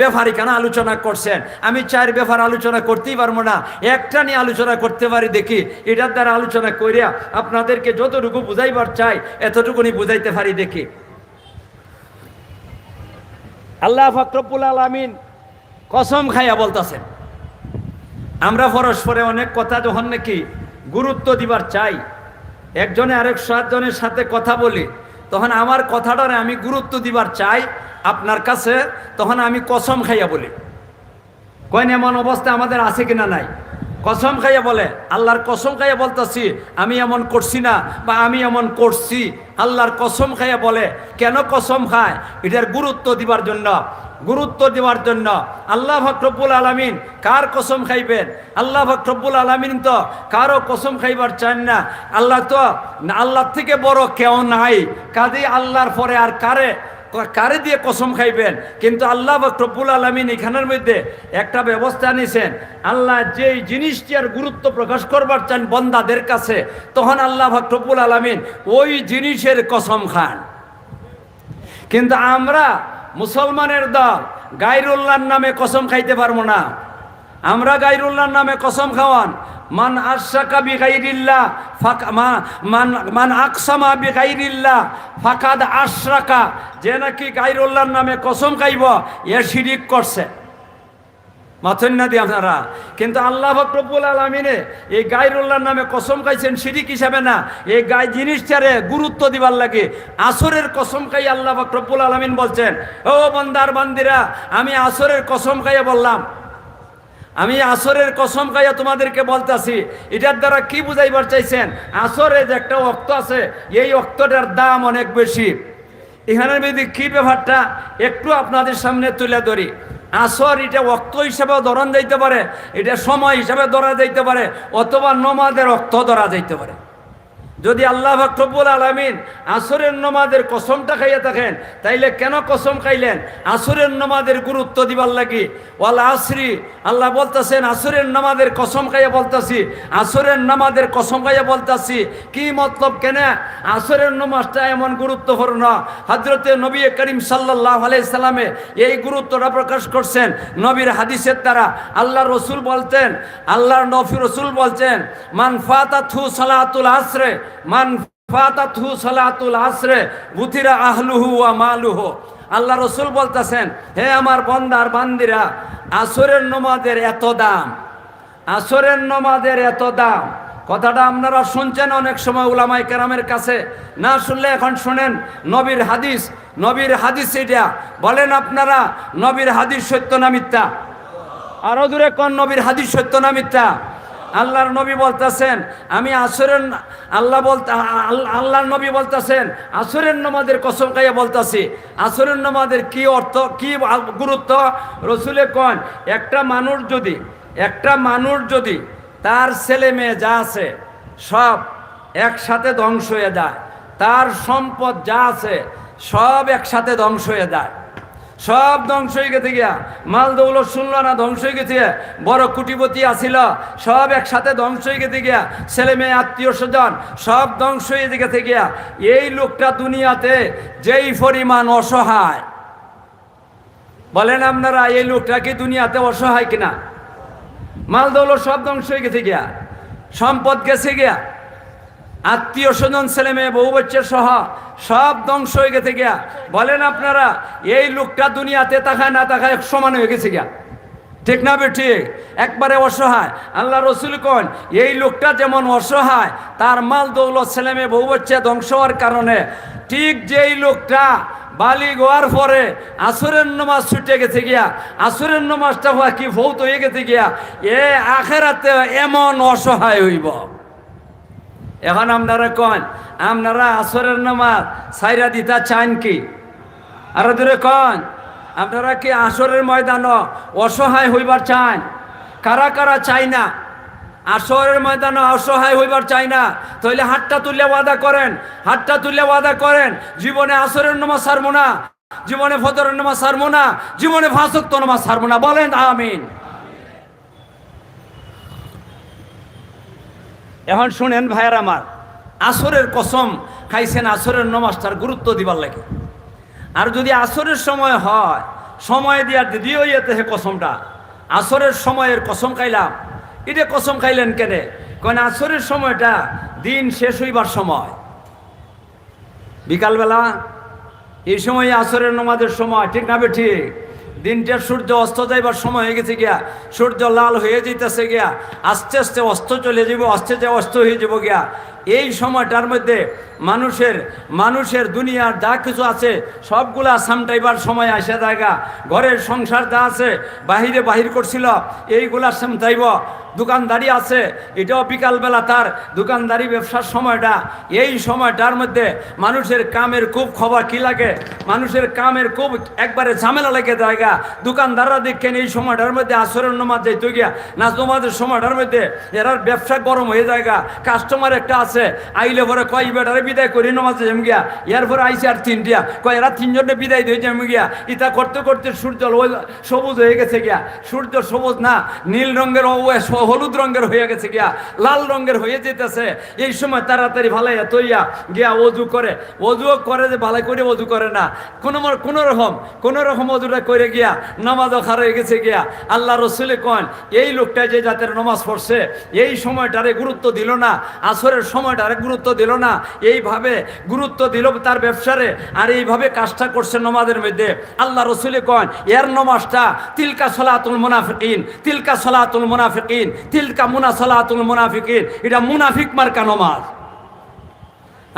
ব্যাপার এখানে আলোচনা করছেন। আমি চার ব্যাপার আলোচনা করতেই পারবো না, একটা নিয়ে আলোচনা করতে পারি দেখি। এটার দ্বারা আলোচনা করিয়া আপনাদেরকে যতটুকু বুঝাইবার চাই এতটুকুনি বুঝাইতে পারি দেখি। আল্লাহ পাক রব্বুল আলামিন কসম খাইয়া বলতেছেন, আমরা পরস্পরে অনেক কথা যখন নাকি গুরুত্ব দিবার চাই, একজনে আরেক সাতজনের সাথে কথা বলি, তখন আমার কথাটারে আমি গুরুত্ব দিবার চাই আপনার কাছে, তখন আমি কসম খাইয়া বলি। কয়েন এমন অবস্থা আমাদের আছে কিনা? নাই। কসম খাইয়া বলে, আল্লাহর কসম খাইয়া বলতেছি আমি এমন করছি না বা আমি এমন করছি। আল্লাহর কসম খাইয়া বলে, কেন কসম খায়? এটার গুরুত্ব দিবার জন্য, গুরুত্ব দেওয়ার জন্য। আল্লাহ পাক রব্বুল আলামিন কার কসম খাইবেন? আল্লাহ পাক রব্বুল আলামিন তো কারো কসম খাইবার চান না। আল্লাহ তো, আল্লাহর থেকে বড় কেউ নাই, কাজেই আল্লাহর পরে আর কারে দিয়ে কসম খাইবেন? কিন্তু আল্লাহ পাক রব্বুল আলামিন এখানের মধ্যে একটা ব্যবস্থা নিয়েছেন। আল্লাহ যেই জিনিসটির গুরুত্ব প্রকাশ করবার চান বন্দাদের কাছে, তখন আল্লাহ পাক রব্বুল আলামিন ওই জিনিসের কসম খান। কিন্তু আমরা মুসলমানের দল গায়রুল্লাহর নামে কসম খাইতে পারবো না। আমরা গায়রুল্লাহর নামে কসম খাওয়ান, মান আশরাকা বিগাইরিল্লাহ মান আকসামা বিগাইরিল্লাহ ফাকাদ আশরাকা। যে নাকি গায়রুল্লাহর নামে কসম খাইব এ শিরিক করছে। মাথেন না দিয়ে আপনারা? কিন্তু আল্লাহ পাক রব্বুল আলামিনে এই গায়রুল্লাহর নামে কসম খাইছেন শিরিক হিসাবে না, এই জিনিসটারে গুরুত্ব দিবার লাগে। আসরের কসম খাই আল্লাহ পাক রব্বুল আলামিন বলছেন, ও বান্দার বান্দিরা, আমি আসরের কসম খাইয়া বললাম, আমি আসরের কসম খাইয়া তোমাদেরকে বলতেছি। এটার দ্বারা কি বুঝাইবার চাইছেন? আসরের যে একটা ওয়াক্ত আছে, এই ওয়াক্তটার দাম অনেক বেশি। এখানের মধ্যে কি ব্যাপারটা একটু আপনাদের সামনে তুলে ধরি। আসর এটা ওয়াক্ত হিসাবেও ধরা যাইতে পারে, এটা সময় হিসাবে ধরা যাইতে পারে, অথবা নমাজের ওয়াক্ত ধরা যাইতে পারে। যদি আল্লাহ পাক রব্বুল আলামিন আসরের নামাজের কসমটা খাইয়া থাকেন, তাইলে কেন কসম খাইলেন? আসরের নামাজের গুরুত্ব দিবার লাগি। ওয়াল আসরি, আল্লাহ বলতেছেন আসরের নামাজের কসম খাইয়া বলতাছি, আসরের নামাজের কসম খাইয়া বলতাছি। কি মতলব? কেন আসরের নামাজটা এমন গুরুত্বপূর্ণ? হযরতে নবী করিম সাল্লাল্লাহু আলাইহি সাল্লামে এই গুরুত্বটা প্রকাশ করছেন নবীর হাদিসের দ্বারা। আল্লাহ রসুল বলতেন, আল্লাহর নবী রসুল বলছেন, মান ফাতাতহু সালাতুল আসরে, মান ফাতাতহু সালাতুল আসরে বুতিরা আহলুহু ওয়া মালুহু। আল্লাহ রসুল বলতেছেন, হে আমার বান্দার বান্দিরা, আসরের নামাজের এত দাম, আসরের নামাজের এত দাম। কথাটা আপনারা শুনছেন অনেক সময় উলামায়ে কেরামের কাছে, না শুনলে এখন শুনেন। নবীর হাদিস, নবীর হাদিস এটা বলেন আপনারা, নবীর হাদিস সত্য না মিথ্যা? আরো দূরে কোন নবীর হাদিস সত্য না মিথ্যা? আল্লাহর নবী বলতেছেন, আমি আসরের, আল্লাহর নবী বলতেছেন আসরের নামাজের কসম খাইয়া বলতাছি। আসরের নামাজের কি অর্থ, কি গুরুত্ব? রসুলে কোন, একটা মানুষ যদি তার ছেলে মেয়ে যা আছে সব একসাথে ধ্বংস হয়ে যায়, তার সম্পদ যা আছে সব একসাথে ধ্বংস হয়ে যায়, সব ধ্বংস হয়ে গেছে গিয়া, মাল দৌলত শুনলো না, ধ্বংস হয়ে গেছে, বড় কুটিপতি আসিল সব একসাথে ধ্বংস হয়ে গেছে গিয়া, ছেলে মেয়ে আত্মীয় স্বজন সব ধ্বংস হয়ে গেছে গিয়া, এই লোকটা দুনিয়াতে যেই পরিমাণ অসহায়, বলেন আপনারা এই লোকটা কি দুনিয়াতে অসহায় কিনা? মাল দৌলত সব ধ্বংস হয়ে গেছে গিয়া, সম্পদ গেছে গিয়া, আত্মীয় স্বজন ছেলে মেয়ে বউ বাচ্চা সহ সব ধ্বংস হয়ে গেছে গিয়া। বলেন আপনারা এই লোকটা দুনিয়াতে তাকায় না তাকায় সমান হয়ে গেছে গিয়া, ঠিক না ঠিক? একবারে অসহায়। আল্লাহ রসুল কোন, এই লোকটা যেমন অসহায়, তার মাল দৌলত ছেলে মেয়ে বউ বাচ্চা ধ্বংস হওয়ার কারণে, ঠিক যেই লোকটা বালিগ হওয়ার পরে আসরের নামাজ ছুটে গেছে গিয়া, আসরের নামাজটা হওয়া কি ভৌত হয়ে গেছে গিয়া, এ আখেরাতে এমন অসহায় হইব। এখন আপনারা কন, আপনারা আসরের নামাজ সাইরা দিতা চান কি? আরো দূরে কন, আপনারা কি আসরের ময়দান অসহায় হইবার চান? কারা কারা চাই না? আসরের ময়দানে অসহায় হইবার চাই না, তাহলে হাতটা তুলে ওয়াদা করেন, হাতটা তুলে ওয়াদা করেন, জীবনে আসরের নামাজ ছাড়বো না, জীবনে ফজরের নামাজ ছাড়বো না, জীবনে 5 ওয়াক্ত নামাজ ছাড়বো না। বলেন আমিন। এখন শুনেন ভাইয়ার আমার, আসরের কসম খাইছেন আসরের নামাজটার গুরুত্ব দিবার লাগে। আর যদি আসরের সময় হয়, সময় দিয়ে ইয়েতে হে কসমটা, আসরের সময়ের কসম খাইলাম, এটা কসম খাইলেন কেন? কারণ আসরের সময়টা দিন শেষ হইবার সময়, বিকালবেলা এই সময় আসরের নামাজের সময়, ঠিক না ঠিক? দিনটা সূর্য অস্ত যাইবার সময় হয়ে গেছে গিয়া, সূর্য লাল হয়ে যেতেছে গিয়া, আস্তে আস্তে অস্ত চলে যাব, আস্তে আস্তে অস্ত হয়ে যাব গিয়া। এই সময়টার মধ্যে মানুষের দুনিয়ার যা কিছু আছে সবগুলা সামটাইবার সময় আসে জায়গা, ঘরের সংসার যা আছে বাহির করছিল এইগুলা সামটাইব, দোকানদারি আছে এটাও বিকালবেলা তার দোকানদারি ব্যবসার সময়টা, এই সময়টার মধ্যে মানুষের কামের খুব খবর কি লাগে, মানুষের কামের খুব একবারে ঝামেলা লেগে জায়গা। দোকানদাররা দেখেন এই সময়টার মধ্যে আসরের নামাজ যাইতে গিয়া না, নামাজের সময়টার মধ্যে এরার ব্যবসা গরম হয়ে জায়গা। কাস্টমার একটা আছে আইলে পরে কয় বেটারে বিদায় করি নামাজে যাম গিয়া, এরপরে আইসে আর 3টা কয় এরা 3জনে বিদায় দিয়ে যাম গিয়া। ইটা করতে করতে সূর্য সবুজ হয়ে গেছে গিয়া, সূর্য সবুজ না নীল রঙের হলুদ রঙের হয়ে গেছে গিয়া, লাল রঙের হয়ে যেতেছে। এই সময় তাড়াতাড়ি ভালাইয়া তৈয়া গিয়া অজু করে, অজুও করে যে ভালাই করে অজু করে না, কোনো রকম অজুটা করে গিয়া নামাজও খার হয়ে গেছে গিয়া। আল্লাহ রসুলে কন, এই লোকটা যে জাতের নামাজ পড়ছে এই সময়টারে গুরুত্ব দিল না, আসরের সময়টারে গুরুত্ব দিল না, এইভাবে গুরুত্ব দিল তার ব্যবসারে, আর এইভাবে কাজটা করছে নামাজের মধ্যে। আল্লাহ রসুলে কন, এর নামাজটা তিলকা সলাতুল মুনাফিকিন, তিলকা সলাতুল মুনাফিকিন, তিলকা মুনাসলাতুল মুনাফিকিন, এটা মুনাফিক মার্কা নামাজ।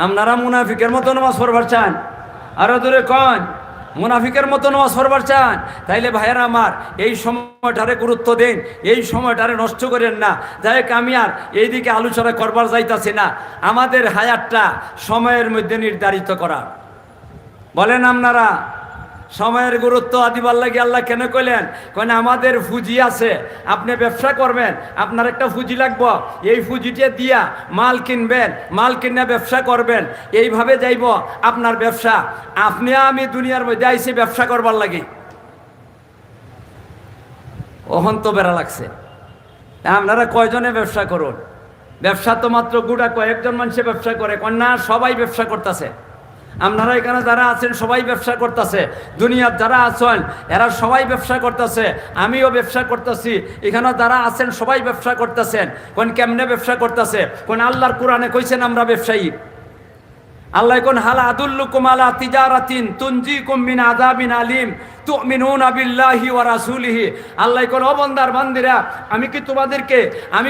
আপনারা মুনাফিকের মতো নামাজ পড়বার চান? আরো দূরে কন, মুনাফিকের মতো নামাজ পড়বার চান? তাইলে ভাইয়েরা আমার এই সময়টারে গুরুত্ব দেন, এই সময়টারে নষ্ট করেন না। যাই হোক, আমি আর এইদিকে আলোচনা করবার যাইতাছি না। আমাদের হায়াতটা সময়ের মধ্যে নির্ধারিত করা, বলেন আপনারা সময়ের গুরুত্ব দিবার লাগে আল্লাহ কেন কইলেন? কেন আমাদের পুঁজি আছে, আপনি ব্যবসা করবেন, আপনার একটা পুঁজি লাগবো, এই পুঁজিটা দিয়া মাল কিনবেন, মাল কিনে ব্যবসা করবেন, এইভাবে যাইব আপনার ব্যবসা। আপনি আমি দুনিয়ার মধ্যে আইসি ব্যবসা করবার লাগে, ওহন তো বেড়া লাগছে। আপনারা কয়জনে ব্যবসা করুন? ব্যবসা তো মাত্র গোটা কয়েকজন মানুষে ব্যবসা করে, না সবাই ব্যবসা করতেছে। আপনারা এখানে যারা আছেন সবাই ব্যবসা করতেছে, দুনিয়ার যারা আছেন এরা সবাই ব্যবসা করতেছে, আমিও ব্যবসা করতেছি, এখানে যারা আছেন সবাই ব্যবসা করতেছেন। কোন কেমনে ব্যবসা করতেছে? কোন আল্লাহর কোরআনে কইছেন আমরা ব্যবসায়ী। আল্লাহ কোন হাল আদুল্লুকুম আলা তিজারাতিন তুনজিকুম মিন আযাবিন আলিম তুমিনুনা বিল্লাহি ওয়া রাসূলিহি। আল্লাহ কোন ও বান্দার বান্দিরা, আমি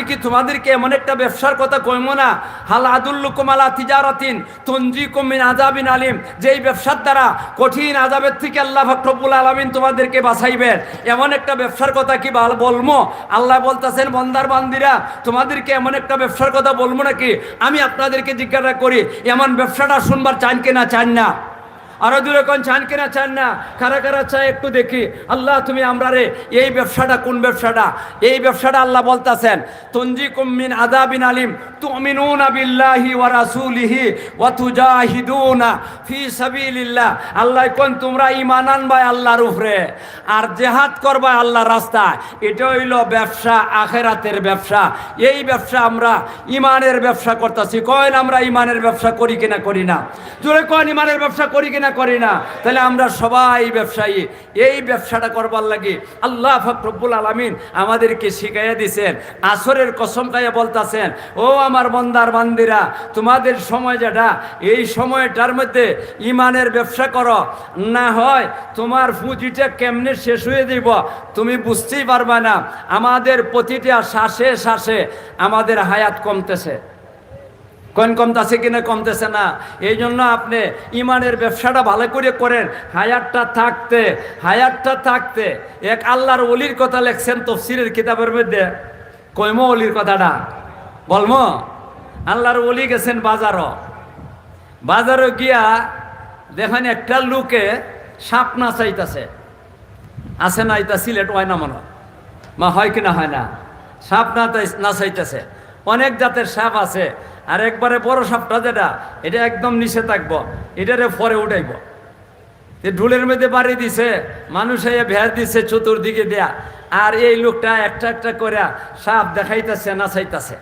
কি তোমাদেরকে এমন একটা ব্যবসার কথা কইমো না? হাল আদুল্লুকুম আলা তিজারাতিন তুনজিকুম মিন আযাবিন আলিম, যেই ব্যবসার দ্বারা কঠিন আযাবের থেকে আল্লাহ পাক রব্বুল আলামিন তোমাদেরকে বাঁচাইবেন, এমন একটা ব্যবসার কথা কি বলবো? আল্লাহ বলতেছেন, বান্দার বান্দিরা তোমাদেরকে এমন একটা ব্যবসার কথা বলবো নাকি? আমি আপনাদেরকে জিজ্ঞাসা করি, এমন ব্যবসাটা শুনবার চান কিনা চান না? আরো দূরে কোন চান কিনা চান না? কারা কারা চায় একটু দেখি। আল্লাহ তুমি আমরা রে এই ব্যবসাটা কোন ব্যবসাটা? এই ব্যবসাটা আল্লাহ বলতেছেন তুনজিকুম মিন আযাবিন আলিম তুমিনুনা বিল্লাহি ওয়া রাসূলিহি ওয়া তুজাহিদুনা ফি সাবিলিল্লাহ। আল্লাহ কোন তোমরা ঈমান আনবা আল্লাহর উপরে আর জিহাদ করবা আল্লাহর রাস্তায়। এটা হইল ব্যবসা, আখিরাতের ব্যবসা। এই ব্যবসা আমরা ঈমানের ব্যবসা করতেছি। কয়েন আমরা ঈমানের ব্যবসা করি কিনা করি না? জোরে কোন ঈমানের ব্যবসা করি কিনা করি না? তাহলে আমরা সবাই ব্যবসায়ী। এই ব্যবসাটা করবার লাগে আল্লাহ পাক রব্বুল আলামিন আমাদেরকে শিখাইয়া দিয়েছেন। আসরের কসম খাইয়া বলতেছেন, ও আমার বান্দার বান্দিরা, তোমাদের সময় যেটা, এই সময়টার মধ্যে ঈমানের ব্যবসা করো, না হয় তোমার পুঁজিটা কেমনে শেষ হয়ে যাব তুমি বুঝতেই পারবা না। আমাদের প্রতিটা শ্বাসে শ্বাসে আমাদের হায়াত কমতেছে। কোন কমতেছে কিনা? কমতেছে না। এই জন্য আপনি ইমানের ব্যবসাটা ভালো করে করেন। হায়াতটা থাকতে এক আল্লাহর ওলির কথা লেখছেন তাফসীরের কিতাবের মধ্যে। কইমো ওলির কথাটা বলমো? আল্লাহর ওলি গেছেন বাজারও গিয়া দেখেন একটা লোকে সাপ নাচাইতেছে। আছে না? এটা সিলেট হয় না মনে মা, হয় কিনা হয় না? সাপ নাচাইতেছে। অনেক জাতের সাপ আছে, আর একবারে বড় সাপটা যেটা, এটা একদম নিচে থাকবো, এটারে পরে উঠাইব। ঢুলের মধ্যে বাড়ি দিছে, মানুষ ভেড় দিছে চতুর্দিকে দেয়া, আর এই লোকটা একটা একটা করে সাপ দেখাইতেছে, নাচাইতেছে।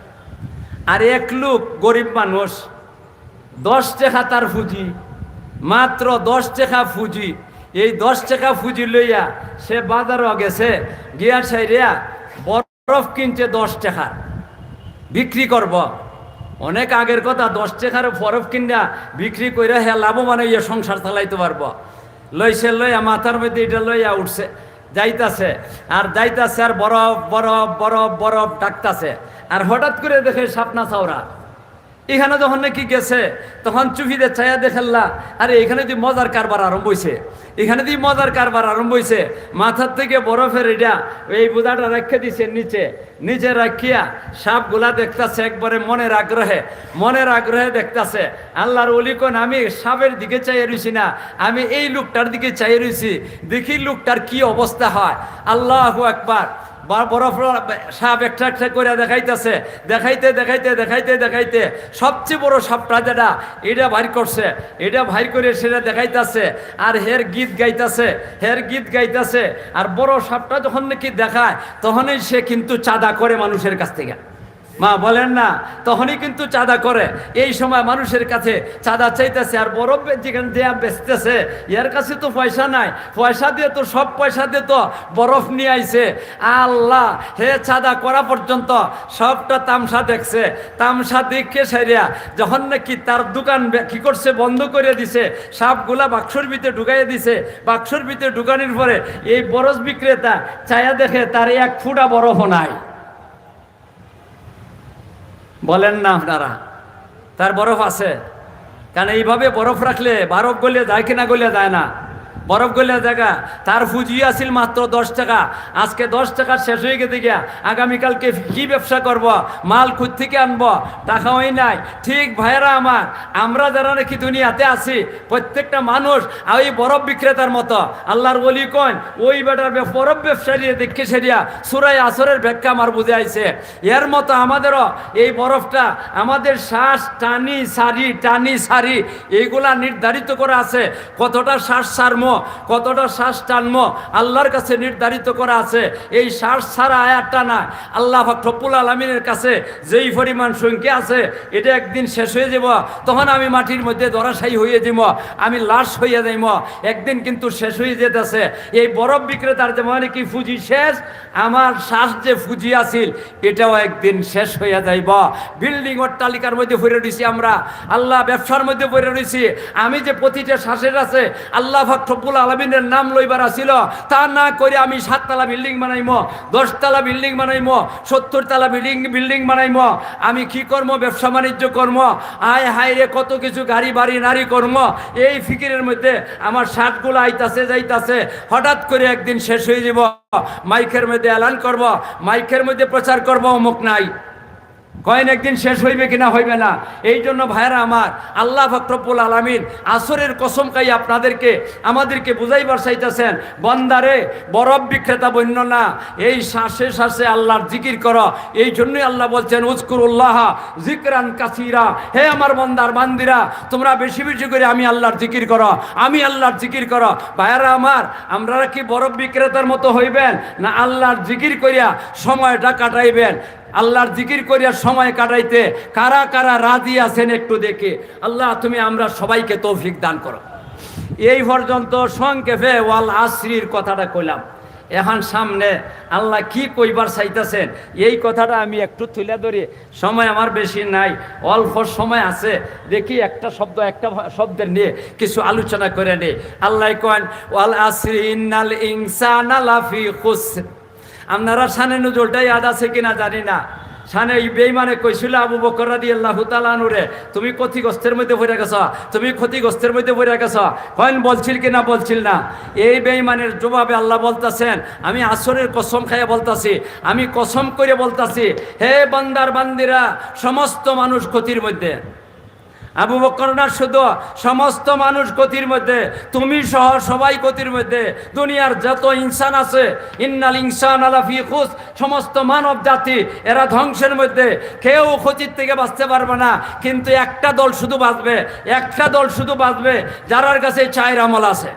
আর এক লোক গরিব মানুষ, 10 টাকা তার পুঁজি, মাত্র 10 টাকা পুঁজি। এই 10 টাকা পুঁজি লইয়া সে বাজারও গেছে, গিয়া সাইরিয়া বরফ কিনছে 10 টাকা বিক্রি করব। অনেক আগের কথা, 10 টাকার বরফ কিনা বিক্রি করে হ্যাঁ লাভবান হইয়া সংসার চালাইতে পারবো। লইয়া মাথার মধ্যে এটা লইয়া উঠছে, যাইতাছে আর বরফ বরফ বরফ বরফ ডাকতাছে। আর হঠাৎ করে দেখে সাপনা চাওরা। এখানে যখন নাকি গেছে তখন চুপিতে চাইয়া দেখেল্লা, আরে এখানে দিয়ে মজার কারবার আরম্ভ হয়েছে। মাথার থেকে বরফের এটা এই বোঝাটা রেখে দিছে নিচে রাখিয়া সাপগুলা দেখতেছে একবারে মনের আগ্রহে দেখতেছে। আল্লাহর ওলি কোন, আমি সাপের দিকে চাইয়ে রইছি না, আমি এই লোকটার দিকে চাইয়ে রইছি, দেখি লোকটার কি অবস্থা হয়। আল্লাহু আকবার। বরফ সাপ একটা একটা করে দেখাইতে সবচেয়ে বড় সাপটা যেটা, এটা ভাই করছে, এটা ভাই করে সেটা দেখাইতেছে। আর হের গীত গাইতেছে। আর বড় সাপটা যখন নাকি দেখায় তখনই সে কিন্তু চাঁদা করে মানুষের কাছ থেকে। মা বলেন না, তখনই কিন্তু চাঁদা করে। এই সময় মানুষের কাছে চাঁদা চাইতেছে। আর বরফ যেখানে দেয়া বেচতেছে, এর কাছে তো পয়সা নাই, পয়সা দিয়ে তো বরফ নিয়ে আইছে। আল্লাহ হে, চাঁদা করা পর্যন্ত সবটা তামসা দেখছে। তামসা দেখে সাইরিয়া যখন নাকি তার দোকান কি করছে, বন্ধ করে দিছে, সাপগুলা বাক্সর ভিতরে ঢুকাইয়া দিছে। বাক্সর ভিতরে ঢুকানোর পরে এই বরফ বিক্রেতা চায়া দেখে তার 1 ফুটা বরফও নাই। বলেন না আপনারা, তার বরফ আছে? কারণ এইভাবে বরফ রাখলে বরফ গলিয়ে যায় কিনা? গলিয়ে যায় না। বরফ গলিয়া জায়গা, তার পুঁজি আছিল মাত্র 10 টাকা, আজকে 10 টাকা শেষ হয়ে গেছে গিয়া, আগামীকালকে কি ব্যবসা করব, মাল কোথা থেকে আনবো, টাকা হয় নাই। ঠিক ভাইয়েরা আমার, আমরা যারা নাকি দুনিয়াতে আছি প্রত্যেকটা মানুষ ওই বরফ বিক্রেতার মতো। আল্লাহর ওলি কন ওই বেটার বরফ ব্যবসায়ী দেখে সেরিয়া সূরা আসরের ব্যাখ্যা আমার বুঝে আইছে। এর মতো আমাদেরও এই বরফটা আমাদের শ্বাস টানি সারি এইগুলা নির্ধারিত করা আছে, কতটা শ্বাস ছাড়মো কতটা শ্বাস টানমো আল্লাহর কাছে নির্ধারিত করা আছে। এই শ্বাস ছাড়া আয়াতটা না, আল্লাহ পাক রব্বুল আলামিনের কাছে যেই পরিমাণ সংখ্যা আছে এটা একদিন শেষ হয়ে যাব, তখন আমি মাটির মধ্যে ধরাশায়ী হয়ে যাব, আমি লাশ হইয়া যাইব, একদিন কিন্তু শেষ হয়ে যেতেছে। এই বরফ বিক্রেতার যে মানে কি পুঁজি শেষ, আমার শ্বাস যে পুঁজি আছিল এটাও একদিন শেষ হইয়া যাইব। বিল্ডিং অট্টালিকার মধ্যে পড়ে রয়েছি আমরা, আল্লাহ ব্যবসার মধ্যে পড়ে রয়েছি। আমি যে প্রতিটা শ্বাসের আছে আল্লাহ পাক রব্বুল আলামিনের নাম লইবার আছিল, তা না করে আমি 7 তলা বিল্ডিং বানাইমো, 10 তলা বিল্ডিং বানাইমো, 70 তলা বিল্ডিং বানাইমো। আমি কি করবো, ব্যবসা বাণিজ্য করবো, আয় হায় রে কত কিছু গাড়ি বাড়ি নারী কর্ম, এই ফিকিরের মধ্যে আমার শ্বাসগুলো আইতাছে যাইতাছে, হঠাৎ করে একদিন শেষ হয়ে যাব। মাইকের মধ্যে এলান করব, মাইকের মধ্যে প্রচার করব, অমুক নাই, কয়েন একদিন শেষ হইবে কিনা হইবে না। এই জন্য ভাইরা আমার, আল্লাহ পাক রব্বুল আলামিন আসরের কসম খাই আপনাদেরকে আমাদেরকে বুঝাইবার চাইতেছেন, বান্দারে বরফ বিক্রেতা বন্য না, এই শ্বাসে শ্বাসে আল্লাহর জিকির করো। এই জন্যই আল্লাহ বলছেন উযকুরুল্লাহ যিকরান কাসীরা, হে আমার বান্দার বান্দিরা তোমরা বেশি বেশি করে আমি আল্লাহর জিকির করো, আমি আল্লাহর জিকির করো। ভাইরা আমার, আমরা কি বরফ বিক্রেতার মতো হইবেন না আল্লাহর জিকির করিয়া সময়টা কাটাইবেন? আল্লাহর জিকির করিয়া সময় কাটাইতে কারা কারা রাজি আছেন একটু দেখে। আল্লাহ তুমি আমরা সবাইকে তৌফিক দান করো। এই পর্যন্ত সংক্ষেপে ওয়াল আসরির কথাটা কইলাম। এখন সামনে আল্লাহ কি কইবার চাইতেছেন এই কথাটা আমি একটু তুলে ধরি, সময় আমার বেশি নাই, অল্প সময় আছে, দেখি একটা শব্দের নিয়ে কিছু আলোচনা করে নেই। আল্লাহ কন ওয়াল আসরি ইন্নাল ইনসানা লাফি খুসর। আপনারা শানে নজরটা ইয়াদ আছে কিনা জানি না, শানে বেঈমানে কইছিল আবু বকর রাদিয়াল্লাহু তাআলা আনহুরে, তুমি ক্ষতিগ্রস্তের মধ্যে পড়ে গেছ, তুমি ক্ষতিগ্রস্তের মধ্যে পড়ে গেছ, কয়েন বলছিল কিনা বলছিল না। এই বেঈমানের জবাবে আল্লাহ বলতেছেন, আমি আসরের কসম খাইয়া বলতাছি, আমি কসম করে বলতাছি, হে বান্দার বান্দিরা সমস্ত মানুষ ক্ষতির মধ্যে। আবু বকর না শুধু, সমস্ত মানুষ ক্ষতির মধ্যে, তুমি সহ সবাই ক্ষতির মধ্যে। দুনিয়ার যত ইনসান আছে, ইন্নাল ইনসানা লাফি খুসর, সমস্ত মানব জাতি এরা ধ্বংসের মধ্যে, কেউ ক্ষতির থেকে বাঁচতে পারবে না। কিন্তু একটা দল শুধু বাঁচবে, একটা দল শুধু বাঁচবে, যার কাছে 4 আমল আছে।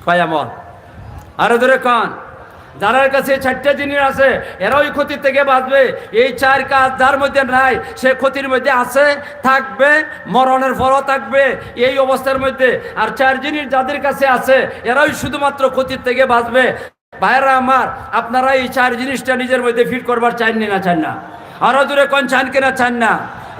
কয় আমল? আরো ধরে কন। যার কাছে 4টা জিনিস আছে এরাই ক্ষতির থেকে বাঁচবে। এই 4 কাজ যার মধ্যে নাই সে ক্ষতির মধ্যে আছে, থাকবে, মরণের পরও থাকবে এই অবস্থার মধ্যে। আর 4 জিনিস যাদের কাছে আছে এরাই শুধুমাত্র ক্ষতির থেকে বাঁচবে। ভাইরা আমার, আপনারা এই 4 জিনিসটা নিজের মধ্যে ফিট করবার চাননি না চান না? আরো দূরে কোন চান কিনা চান না?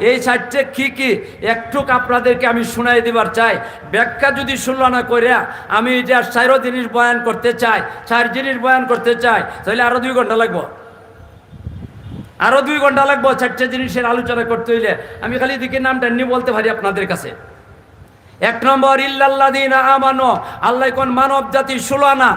এই 4টে কি কি একটু আপনাদেরকে আমি শুনাই দিবার চাই। ব্যাখ্যা যদি শুনল না করে আমি যে 4 জিনিস বয়ান করতে চাই, 4 জিনিস বয়ান করতে চাই, তাহলে আরো 2 ঘন্টা লাগবো, আরো 2 ঘন্টা লাগবো 4টে জিনিসের আলোচনা করতে হইলে। আমি খালি দিকে নামটা নিয়ে বলতে পারি আপনাদের কাছে। 1 নম্বর ইল্লাল্লাযীনা আমানু, আল্লাহ কোন মানব জাতির 16 আনা,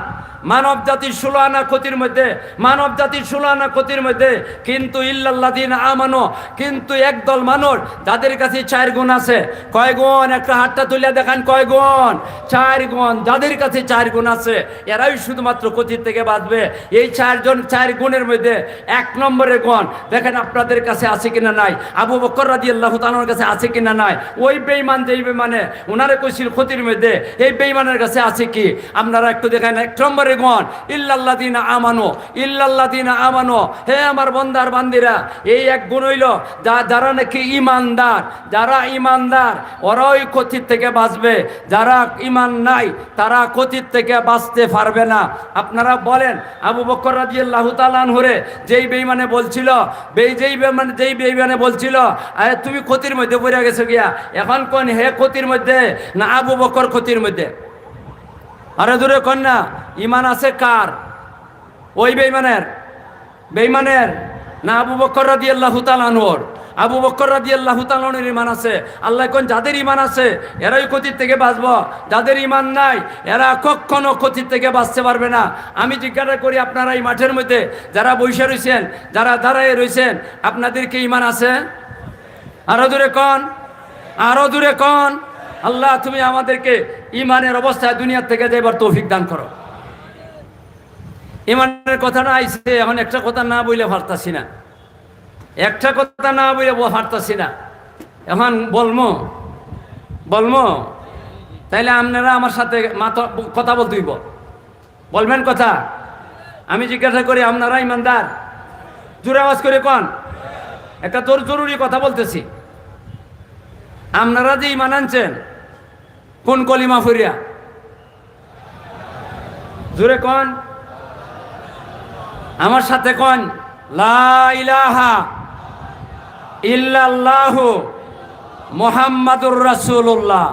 মানব জাতির 16 আনা ক্ষতির মধ্যে, মানব জাতির 16 আনা ক্ষতির মধ্যে। কিন্তু ইল্লাল্লাযীনা আমানু, কিন্তু একদল মানুষ যাদের কাছে 4 গুণ আছে। কয় গুণ? একটা হাতটা তুলে দেখান, কয় গুণ? 4 গুণ। যাদের কাছে 4 গুণ আছে এরাই শুধুমাত্র ক্ষতির থেকে বাঁচবে। এই 4 গুণের মধ্যে 1 নম্বরের গুণ দেখেন আপনাদের কাছে আছে কিনা নাই, আবু বকর রাদিয়াল্লাহু তাআলার কাছে আছে কিনা নাই। ওই বেঈমান যেই বেঈমানে ওনারে কইছিল ক্ষতির মধ্যে, এই বেঈমানের কাছে আছে কি আপনারা একটু দেখেন। 1 নম্বরের গুণ ইল্লাল্লাযীনা আমানু, ইল্লাল্লাযীনা আমানু, হে আমার বান্দার বান্দিরা। এই 1 গুণ হইল যারা নাকি ঈমানদার, যারা ঈমানদার ওরাই ক্ষতির থেকে বাঁচবে, যারা ঈমান নাই তারা ক্ষতির থেকে বাঁচতে পারবে না। আপনারা বলেন আবু বকর রাদিয়াল্লাহু তাআলা আনহুরে যেই বেঈমানে বলছিল, যেই বেঈমানে বলছিল আরে তুমি ক্ষতির মধ্যে পড়ে গেছো গিয়া, এখন কোন হে ক্ষতির মধ্যে না আবু বকর ক্ষতির মধ্যে? আরে দূরে কন না। ইমান আছে কার? ওই বেঈমানের না আবু বকর রাদিয়াল্লাহু তাআলা আনহুর? আবু বকর রাদিয়াল্লাহু তাআলা আনহুর ঈমান আছে। আল্লাহ কোন যাদের ঈমান আছে এরাই ক্ষতির থেকে বাঁচবো, যাদের ঈমান নাই এরা কখনো ক্ষতির থেকে বাঁচতে পারবে না। আমি জিজ্ঞাসা করি, আপনারা এই মাঠের মধ্যে যারা বসে রয়েছেন, যারা দাঁড়ায় রয়েছেন, আপনাদের কি ঈমান আছে? আরো দূরে কোন, আরো দূরে কোন। আল্লাহ তুমি আমাদেরকে ঈমানের অবস্থায় দুনিয়ার থেকে যাইবার তৌফিক দান করো। ঈমানের কথা না আইছে, এখন একটা কথা না বইলে পারতাছি না, একটা কথা না বইলে পারতাছি না, এখন বলবো তাইলে আপনারা আমার সাথে কথা বলতে হইব, বলবেন কথা। আমি জিজ্ঞাসা করি, আপনারা ইমানদার? জোরে আওয়াজ করে কোন। একটা তোর জরুরি কথা বলতেছি। আপনারা যে ঈমান আনছেন কোন কলিমা ফরিয়া? জোরে কোন, আমার সাথে কোন। লা ইলাহা ইল্লাল্লাহু মুহাম্মাদুর রাসূলুল্লাহ।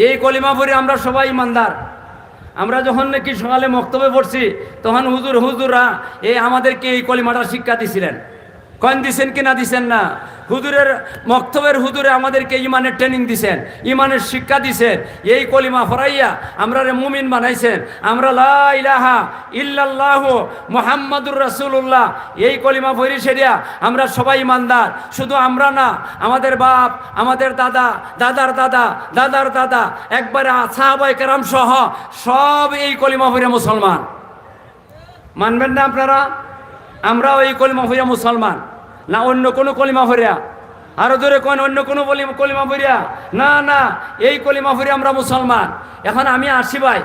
এই কলিমা পড়ে আমরা সবাই ইমানদার। আমরা যখন নাকি সকালে মক্তবে পড়ছি তখন হুজুররা এই আমাদেরকে এই কলিমাটা শিক্ষা দিছিলেন। কন দিছেন কি না দিছেন না? হুজুরের মক্তবের হুজুরে আমাদেরকে ইমানের ট্রেনিং দিছেন, ইমানের শিক্ষা দিছেন। এই কলিমা ফরাইয়া আমরা মুমিন বানাইছেন। আমরা লা ইলাহা ইল্লাল্লাহু মুহাম্মাদুর রাসূলুল্লাহ এই কলিমা পড়ি সেরিয়া আমরা সবাই ইমানদার। শুধু আমরা না, আমাদের বাপ, আমাদের দাদা, দাদার দাদা, দাদার দাদা, একবারে সাহাবায়ে কেরাম সহ সব এই কলিমা পড়ে মুসলমান। মানবেন না আপনারা? আমরাও এই কলিমা পড়িয়া মুসলমান না অন্য কোনো কলিমা পড়িয়া? আরো জোরে কোন, অন্য কোনো কলিমা পড়িয়া? না না, এই কলিমা পড়িয়া আমরা মুসলমান। এখন আমি আসি ভাই,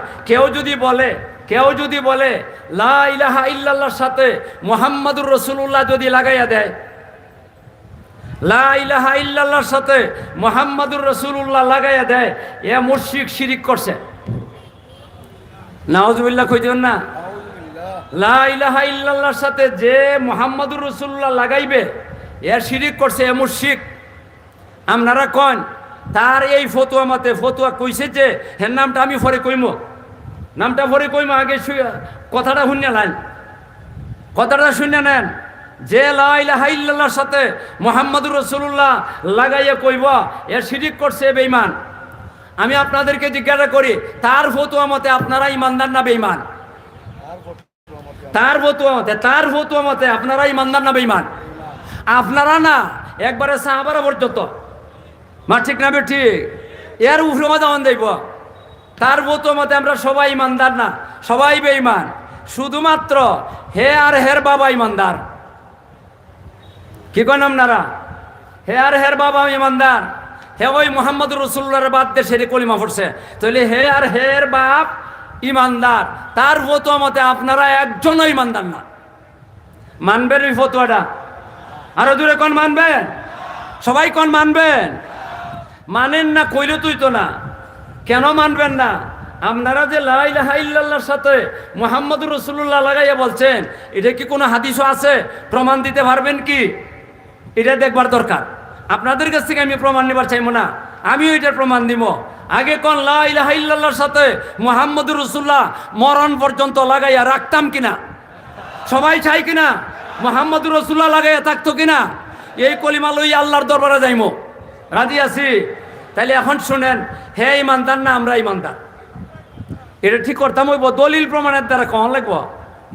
কেউ যদি বলে লা ইলাহা ইল্লাল্লাহর সাথে মুহাম্মাদুর রাসূলুল্লাহ যদি লাগাইয়া দেয়, লা ইলাহা ইল্লাল্লাহর সাথে মুহাম্মাদুর রাসূলুল্লাহ লাগাইয়া দেয়, এ মুশরিক, শিরিক করছে। নাউজুবিল্লাহ কইতেন না? লা ইলাহা ইল্লাল্লাহর সাথে যে মুহাম্মাদুর রাসূলুল্লাহ লাগাইবে এ শিরিক করছে, এ মুশরিক। আপনারা কোন তার এই ফতোয়া মতে ফতোয়া কইছে যে হের নামটা আমি পরে কইমো, নামটা পরে কইমো, আগে কথাটা শুনে নেন, কথাটা শুনে নেন। যে লা ইলাহা ইল্লাল্লাহর সাথে মুহাম্মাদুর রাসূলুল্লাহ লাগাইয়া কইব এ শিরিক করছে, বেঈমান। আমি আপনাদেরকে জিজ্ঞাসা করি, তার ফতোয়া মতে আপনারা ইমানদার না বেঈমান? তার ফতোয়া মতে আপনারা ইমানদার না বেঈমান? আপনারা না, একবারে সাহাবারা পর্যন্ত। মা ঠিক না ঠিক? এর উপরে মাদান দেব। তার ফতোয়া মতে আমরা সবাই ইমানদার না, সবাই বেঈমান। শুধুমাত্র হে আর হের বাবা ইমানদার। কি কেন আপনারা? হে আর হের বাবা ইমানদার। হে ওই মুহাম্মাদুর রাসূলুল্লাহর বাদ দিয়ে সেরে কলিমা পড়ছে, তাহলে হে আর হের বাপ ইমানদার। তার ফতোয়া মতে আপনারা একজনও ইমানদার না। মানবেন এই ফতোয়াটা? আরো দূরে কোন মানবেন? সবাই কোন মানবেন? মানেন না কইলে তুই তো না। কেন মানবেন না? আপনারা যে লা ইলাহা ইল্লাল্লাহর সাথে মুহাম্মাদুর রাসূলুল্লাহ লাগাইয়া বলছেন, এটা কি কোনো হাদিসও আছে? প্রমাণ দিতে পারবেন কি? এটা দেখবার দরকার। আপনাদের কাছ থেকে আমি প্রমাণ নেবার চাইবো না, আমিও এটার প্রমাণ দিব। আগে কোন লা ইলাহা ইল্লাল্লাহর সাথে মুহাম্মাদুর রাসূলুল্লাহ মরণ পর্যন্ত লাগাইয়া রাখতাম কিনা? সবাই চাই কিনা মুহাম্মাদুর রাসূলুল্লাহ লাগাইয়া থাকতো কিনা? এই কলিমা লইয়া আল্লাহর দরবারে যাইমো, রাজি আছি? তাইলে এখন শুনেন, হে ইমানদার না আমরা ইমানদার? এটা ঠিক করতাম হইব দলিল প্রমাণের দ্বারা। কখন লাগবো?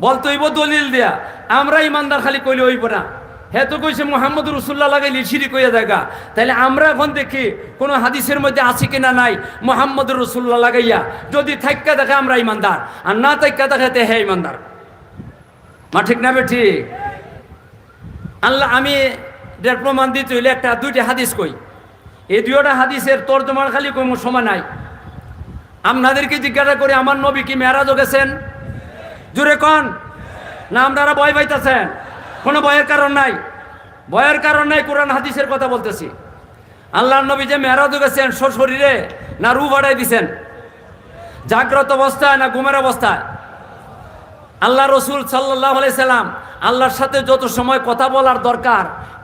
বলতে হইব দলিল দিয়া। আমরা ইমানদার খালি কইলে হইব না। হে তো কইছে মুহাম্মাদুর রাসূলুল্লাহ লাগাইলে শিরিক হইয়া দেখা। তাইলে আমরা এখন দেখি কোনো হাদিসের মধ্যে আছে কিনা নাই মুহাম্মাদুর রাসূলুল্লাহ লাগাইয়া। যদি থাইক্কা দেখে আমরা ইমানদার, আর না থাইক্কা দেখে হে ইমানদার। মা ঠিক না ঠিক? আল্লাহ আমি এর প্রমাণ দিতে হইলে দুইটা হাদিস কই। এই দুইটা হাদিসের তর্জমার খালি কোনো সময় নাই। আপনাদেরকে জিজ্ঞাসা করি, আমার নবী কি মেরাজও গেছেন? জুড়ে কন না? আপনারা ভয় পাইতেছেন? কোনো ভয়ের কারণ নাই, ভয়ের কারণ নাই। কোরআন হাদিসের কথা বলতেছি। আল্লাহর নবী যে মেরাজও গেছেন শরীরে না রূহ বাড়াই দিছেন? জাগ্রত অবস্থায় না ঘুমের অবস্থায়? আল্লাহ রসুল সাল্লাল্লাহু আলাইহি সাল্লাম আল্লাহর সাথে যত সময় কথা বলার দরকার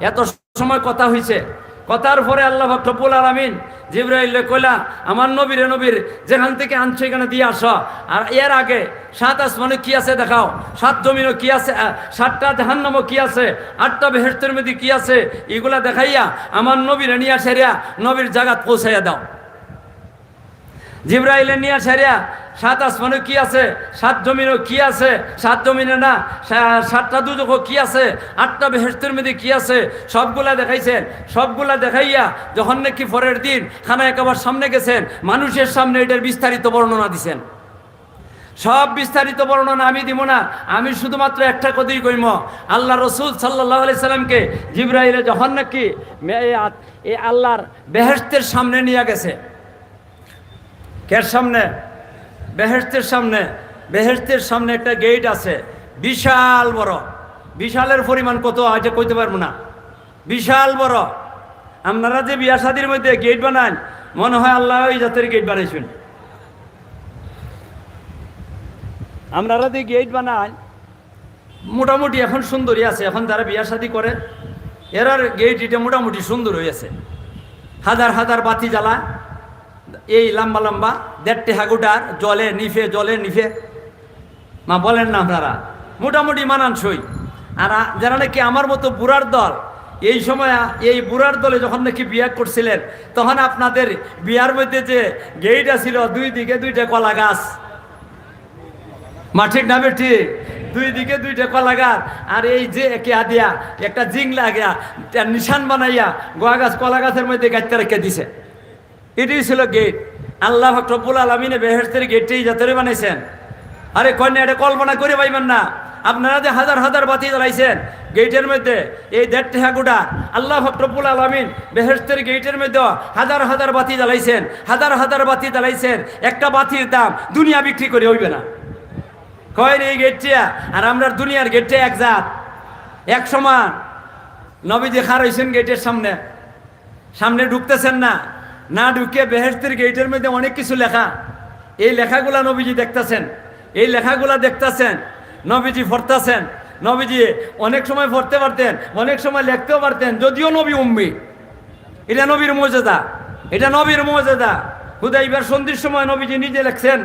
এত সময় কথা হয়েছে। কথার পরে আল্লাহ রব্বুল আলামিন জিবরাইলে কইলা আমার নবীর যেখান থেকে আনছো এখানে দিয়ে আসো। আর এর আগে 7 আসমানে কি আছে দেখাও, 7 জমিনও কি আছে, 7টা জাহান্নামও কি আছে, 8টা বেহেশতের মধ্যে কি আছে, এগুলা দেখাইয়া আমার নবীরে নিয়ে সেরিয়া নবীর জায়গাত পৌঁছাইয়া দাও। জিবরাইলে নিয়ে সেরিয়া 7 আসমানে কি আছে, 7 জমিনও কি আছে, 7 জমিনে না 7টা দুজখও কি আছে, 8টা বেহেশতের মধ্যে কি আছে, সবগুলা দেখাইছেন। সবগুলা দেখাইয়া যখন নাকি পরের দিন খানায় কাবার সামনে গেছেন, মানুষের সামনে এটার বিস্তারিত বর্ণনা দিছেন। সব বিস্তারিত বর্ণনা আমি দিব না, আমি শুধুমাত্র একটা কথাই কইম। আল্লাহ রসুল সাল্লাল্লাহু আলাইহি সাল্লামকে জিবরাইলে যখন নাকি এই আল্লাহর বেহেশতের সামনে নিয়ে গেছে, কের সামনে? বেহেশতের সামনে। বেহেশতের সামনে একটা গেট আছে, বিশাল বড়। বিশালের পরিমাণ কত আজ কইতে পারবো না, বিশাল বড়। আপনারা যে বিয়া শাদির মধ্যে গেট বানান, মনে হয় আল্লাহ ওই জাতের গেট বানাইছেন। আপনারা যে গেট বানান মোটামুটি এখন সুন্দরই আছে, এখন যারা বিয়া শাদি করে এরার গেট এটা মোটামুটি সুন্দর হয়েছে। হাজার হাজার বাতি জ্বালা, এই লম্বা লম্বা 1.5 হাগুটার জলে নিফে মা বলেন না আপনারা, মোটামুটি মানানসই। আর যারা নাকি আমার মতো বুড়ার দল, এই সময় এই বুড়ার দলে যখন নাকি বিয়া করছিলেন, তখন আপনাদের বিয়ার মধ্যে যে গেট ছিল 2 দিকে 2টা কলা গাছ, মা ঠিক না বেঠি? 2 দিকে 2টা কলা গাছ, আর এই যে একে আদিয়া একটা জিং লাগিয়া নিশান বানাইয়া গোয়া গাছ কলা গাছের মধ্যে গাইতে রেখে দিছে। এটাই ছিল গেট। আল্লাহ রব্বুল আলামিনে বেহেশতের গেটটাই যাতে বানাইছেন। আরে কন্যা এটা কল্পনা করে পাইবেন না। আপনারা যে হাজার হাজার বাতি জ্বালাইছেন গেটের মধ্যে, এই 1.5 হাগুটা আল্লাহ রব্বুল আলামিন বেহেশতের গেটের মধ্যে হাজার হাজার বাতি জ্বালাইছেন, হাজার হাজার বাতি জ্বালাইছেন। একটা বাতির দাম দুনিয়া বিক্রি করে হইবে না। কয় এই গেটটা আর আমরা দুনিয়ার গেটটা এক জাত, এক সমান। নবীজি খার হইছেন গেটের সামনে, সামনে ঢুকতেছেন না, না ঢুকে বেহেশতের গেটের মধ্যে অনেক কিছু লেখা। এই লেখাগুলা নবীজি দেখতেছেন, এই লেখাগুলা দেখতেছেন, নবীজি পড়তেছেন। নবীজি অনেক সময় পড়তে পারতেন, অনেক সময় লিখতেও পারতেন, যদিও নবী উম্মি। এটা নবীর মর্যাদা, এটা নবীর মর্যাদা। হুদাইবিয়ার সন্ধির সময় নবীজি নিজে লেখছেন,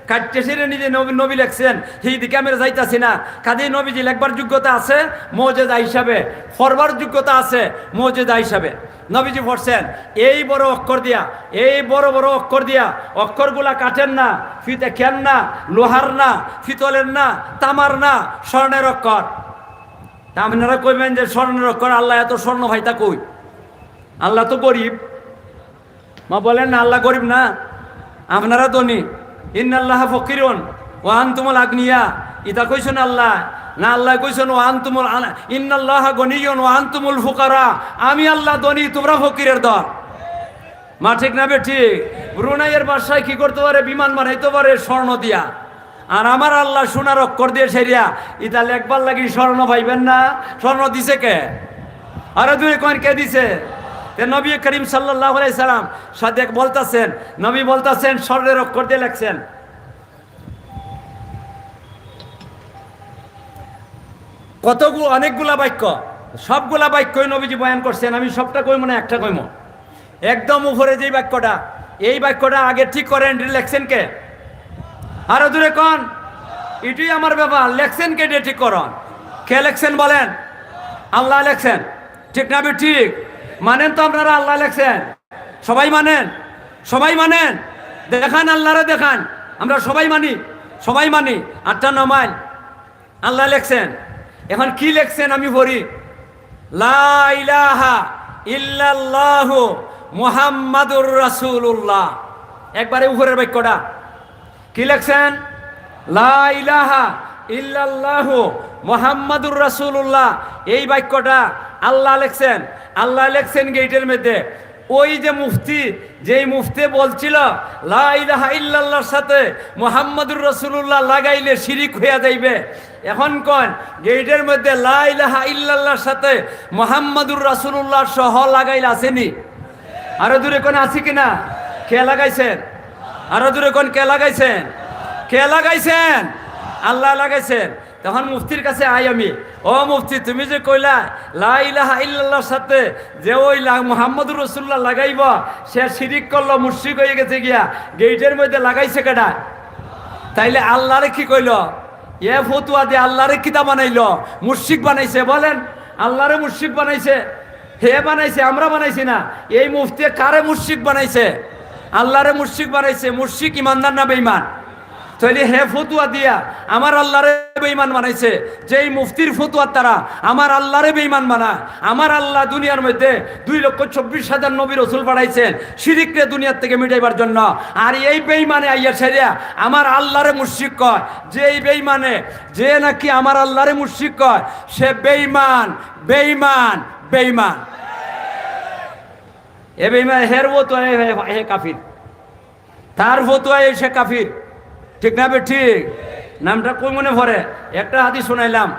কাটতে সেরে নিজে নবী লেখছেন। সেই দিকে আমরা যাইতাছি না। কাজেই নবীজি লেখবার যোগ্যতা আছে মর্যাদা হিসাবে, পড়বার যোগ্যতা আছে মর্যাদা হিসাবে। নবীজি পড়ছেন এই বড় অক্ষর দিয়া, এই বড় বড় অক্ষর দিয়া। অক্ষরগুলা কাঠের না, ফিতে খেন না, লোহার না, ফিতলের না, তামার না, স্বর্ণের অক্ষর। তা আপনারা কইবেন যে স্বর্ণের অক্ষর, আল্লাহ এত স্বর্ণ ভাইতা কই? আল্লাহ তো গরিব। মা বলেন না আল্লাহ গরিব না, আপনারা ধনী। ইন্নাল্লাহ ফকিরুন ওয়া আনতুমুল আগনিয়া, ইতা কইছেন আল্লাহ না? আল্লাহ কইছেন ওয়া আনতুমুল ইন্নাল্লাহ গনিয়ুন ওয়া আনতুমুল ফুকারা, আমি আল্লাহ ধনী, তোমরা ফকিরের দল। মা ঠিক না বেঠি? ব্রুনাইয়ের বাদশাহ কি করতে পারে? বিমান বানাইতে পারে স্বর্ণ দিয়া। আর আমার আল্লাহ সোনার অক্ষর দিয়ে সেরিয়া, ইতা লেখবার লাগি স্বর্ণ পাইবেন না। স্বর্ণ দিছে কে? আরে দুই কোন কে দিছে? নবী করিম সাল্লাল্লাহু আলাইহি সাল্লাম সাদেক বলতাছেন, নবী বলতাছেন স্বর্ণের অক্ষর দিয়ে লেখছেন। কতগুলো অনেকগুলা বাক্য, সবগুলা বাক্যই নবীজি বয়ান করছেন। আমি সবটা কইব না, একটা কইব। একদম উপরে যেই বাক্যটা, এই বাক্যটা আগে ঠিক করেন, লেখছেন কে? আরো দূরে কোন? এটাই আমার ব্যাপার। লেখছেন কে? এটা ঠিক করন। কে লেখছেন বলেন? আল্লাহ লেখছেন। ঠিক না? ঠিক মানেন তো আপনারা? আল্লাহ লেখছেন। সবাই মানেন? সবাই মানেন? দেখান, আল্লাহরে দেখান। আমরা সবাই মানি, সবাই মানি। 8 মাইল আল্লাহ লেখছেন। এখন কি লেখছেন আমি পড়ি। লা ইলাহা ইল্লাল্লাহু মুহাম্মাদুর রাসূলুল্লাহ। একবারে উপরের বাক্যটা কি লেখছেন? লা ইলাহা ইল্লাল্লাহু মুহাম্মাদুর রাসূলুল্লাহ। এই বাক্যটা আল্লাহ লেখছেন। আল্লাহ লেখছেন গেটের মধ্যে। ওই যে মুফতি, যেই মুফতি বলছিল লা ইলাহা ইল্লাল্লাহর সাথে মুহাম্মাদুর রাসূলুল্লাহ লাগাইলে শিরিক হয়ে যাইবে, এখন কোন গেটের মধ্যে লা ইলাহা ইল্লাল্লাহর সাথে মুহাম্মাদুর রাসূলুল্লাহ সহ লাগাইলে আসেনি? আরো দূরে কোন আছে কিনা? কে লাগাইছেন? আরো দূরে কোন কে লাগাইছেন? কে লাগাইছেন? আল্লাহ লাগাইছেন। তখন মুফতির কাছে আই আমি, ও মুফতি তুমি যে কইলা লা ইলাহা ইল্লাল্লাহর সাথে যে ওই মুহাম্মদুর রাসূলুল্লাহ লাগাইব সে শিরিক করলো, মুশরিক হয়ে গেছে গিয়া, গেইটের মধ্যে লাগাইছে কেডা? তাইলে আল্লাহরে কি কইল? এ ফতুয়া দিয়ে আল্লাহরে কিতা বানাইলো? মুশরিক বানাইছে। বলেন আল্লাহরে মুশরিক বানাইছে? হে বানাইছে, আমরা বানাইছি না। এই মুফতি কারে মুশরিক বানাইছে? আল্লাহরে মুশরিক বানাইছে। মুশরিক ইমানদার না বেঈমান? তাইলে হে ফতুয়া দিয়া আমার আল্লাহরে বেঈমান বানাইছে। যেই মুফতির ফতুয়ার দ্বারা আমার আল্লাহরে বেঈমান বানায়। আমার আল্লাহ দুনিয়ার মধ্যে 2,24,000 নবী রাসূল পাঠাইছেন শিরিককে দুনিয়ার থেকে মিটাইবার জন্য। আর এই বেঈমানে আইয়া সেরিয়া আমার আল্লাহরে মুশরিক কয়। যে এই বেঈমানে যে নাকি আমার আল্লাহরে মুশরিক কয় সে বেঈমান, বেঈমান, বেঈমান। এ বেঈমান হের ফতুয়া হে কাফির, তার ফতুয়া সে কাফির। ঠিক না বে ঠিক? নামটা কই মনে পড়ে? একটা হাদিস শোনাইলাম,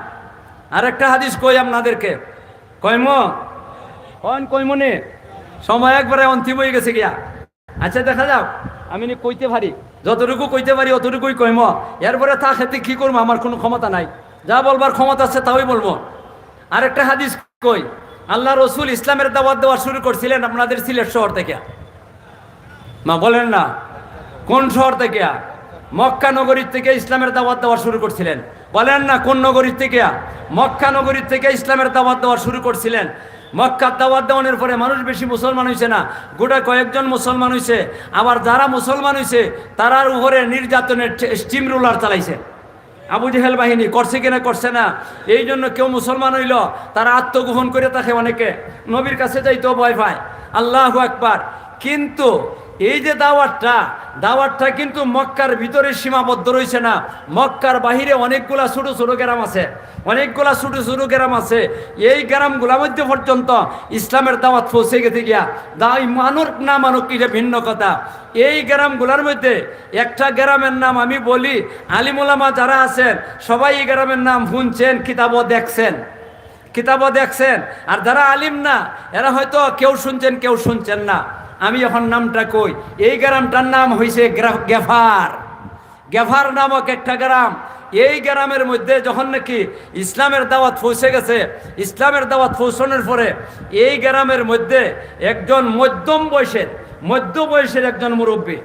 আর একটা হাদিস কই আপনাদেরকে। কইম কই মনে সময় একবারে অন্তিম হয়ে গেছে গিয়া। আচ্ছা দেখা যাও, আমি কইতে পারি, যতটুকু কইতে পারি অতটুকুই কইম। এরপরে তা খেতে কি করবো, আমার কোনো ক্ষমতা নাই। যা বলবার ক্ষমতা আছে তাই বলবো। আর একটা হাদিস কই, আল্লাহ রসুল ইসলামের দাওয়াত দেওয়া শুরু করছিলেন আপনাদের সিলেট শহর থেকে। মা বলেন না কোন শহর থেকে? মক্কা নগরীর থেকে ইসলামের দাওয়াত দেওয়া শুরু করছিলেন। বলেন না কোন নগরীর থেকে? মক্কা নগরীর থেকে ইসলামের দাওয়াত দেওয়া শুরু করছিলেন। মক্কার দাওয়াত দেওয়ানোর পরে মানুষ বেশি মুসলমান হয়েছে না, গোটা কয়েকজন মুসলমান হয়েছে। আবার যারা মুসলমান হয়েছে তারার উপরে নির্যাতনের স্টিম রুলার চালাইছে। আবু জেহেল বাহিনী করছে কিনা করছে না, এই জন্য কেউ মুসলমান হইল তারা আত্মগোপন করে থাকে, অনেকে নবীর কাছে যাইতেও ভয় পায়। আল্লাহু আকবার। কিন্তু এই যে দাওয়াতটা কিন্তু মক্কার ভিতরে সীমাবদ্ধ রয়েছে না। মক্কার বাহিরে অনেকগুলা ছোট ছোট গ্রাম আছে, অনেকগুলা ছোট ছোট গ্রাম আছে। এই গ্রামগুলোর মধ্যে পর্যন্ত ইসলামের দাওয়াত পৌঁছে গেছে গিয়া। মানুক না মানুক এটা ভিন্ন কথা। এই গ্রামগুলোর মধ্যে একটা গ্রামের নাম আমি বলি, আলিম ওলামা যারা আছেন সবাই এই গ্রামের নাম শুনছেন, কিতাবও দেখছেন। আর যারা আলিম না এরা হয়তো কেউ শুনছেন কেউ শুনছেন না। আমি এখন নামটা কই, এই গ্রামটার নাম হয়েছে গেফার নামক একটা গ্রাম। এই গ্রামের মধ্যে যখন নাকি ইসলামের দাওয়াত পৌঁছে গেছে, ইসলামের দাওয়াত পৌঁছানোর পরে এই গ্রামের মধ্যে একজন মধ্য বয়সের একজন মুরব্বী,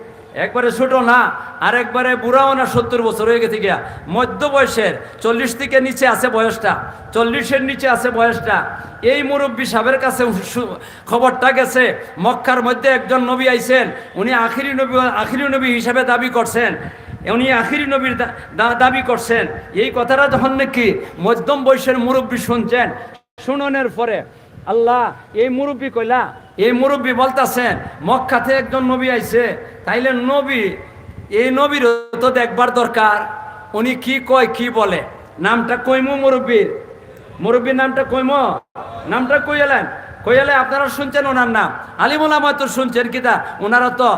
একবারে ছোট না আর একবারে বুড়াও না, 70 বছর হয়ে গেছে গিয়া, মধ্য বয়সের, 40 থেকে নিচে আছে বয়সটা, 40-এর নিচে আছে বয়সটা। এই মুরব্বী সাহেবের কাছে খবরটা গেছে মক্কার মধ্যে একজন নবী আইছেন, উনি আখিরি নবী হিসাবে দাবি করছেন, উনি আখিরি নবীর দাবি করছেন। এই কথাটা যখন নাকি মধ্যম বয়সের মুরব্বী শুনছেন, শুনানোর পরে আল্লাহ এই মুরব্বী কইলা, এই মুরব্বী বলতেছেন মক্কাতে একজন নবী আইছে, তাইলে এই নবীর তো দেখবার দরকার, উনি কি কয় কি বলে। নামটা কইমু মুরব্বীর নামটা নামটা কইয়ালে আপনারা শুনছেন ওনার নাম। আলিম ওলামা তো শুনছেন, কিতা ওনারা তো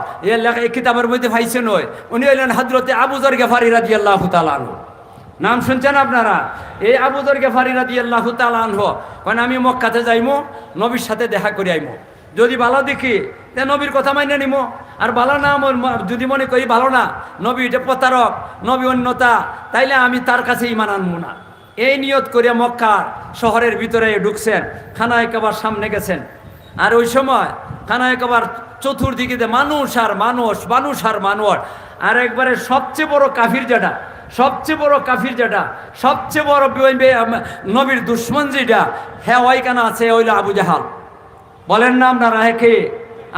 এই কিতাবের মধ্যে পাইছেন। উনি হইলেন হযরতে আবু যর গেফারি রাদিয়াল্লাহু তাআলা আনহু। নাম শুনছেন আপনারা? এই আবু যর গেফারি রাদিয়াল্লাহু তাআলা আনহু কারণ আমি মক্কাতে যাইমু, নবীর সাথে দেখা করে আইমু। যদি ভালো দেখি তে নবীর কথা মাইনে নিমো, আর ভালো না যদি মনে করি ভালো না, নবী এটা প্রতারক, নবী অন্যতা, তাইলে আমি তার কাছে ইমান আনবো না। এই নিয়ত করিয়া মক্কা শহরের ভিতরে ঢুকছেন, খানায় কাবার সামনে গেছেন। আর ওই সময় খানায় কাবার চতুর্দিকে মানুষ আর মানুষ। আর একবারে সবচেয়ে বড় কাফির যেটা, সবচেয়ে বড় নবীর দুশ্মন যেটা, হ্যাঁ ওইখানে আছে, ওইল আবু জাহাল। বলেন না আপনারা কে?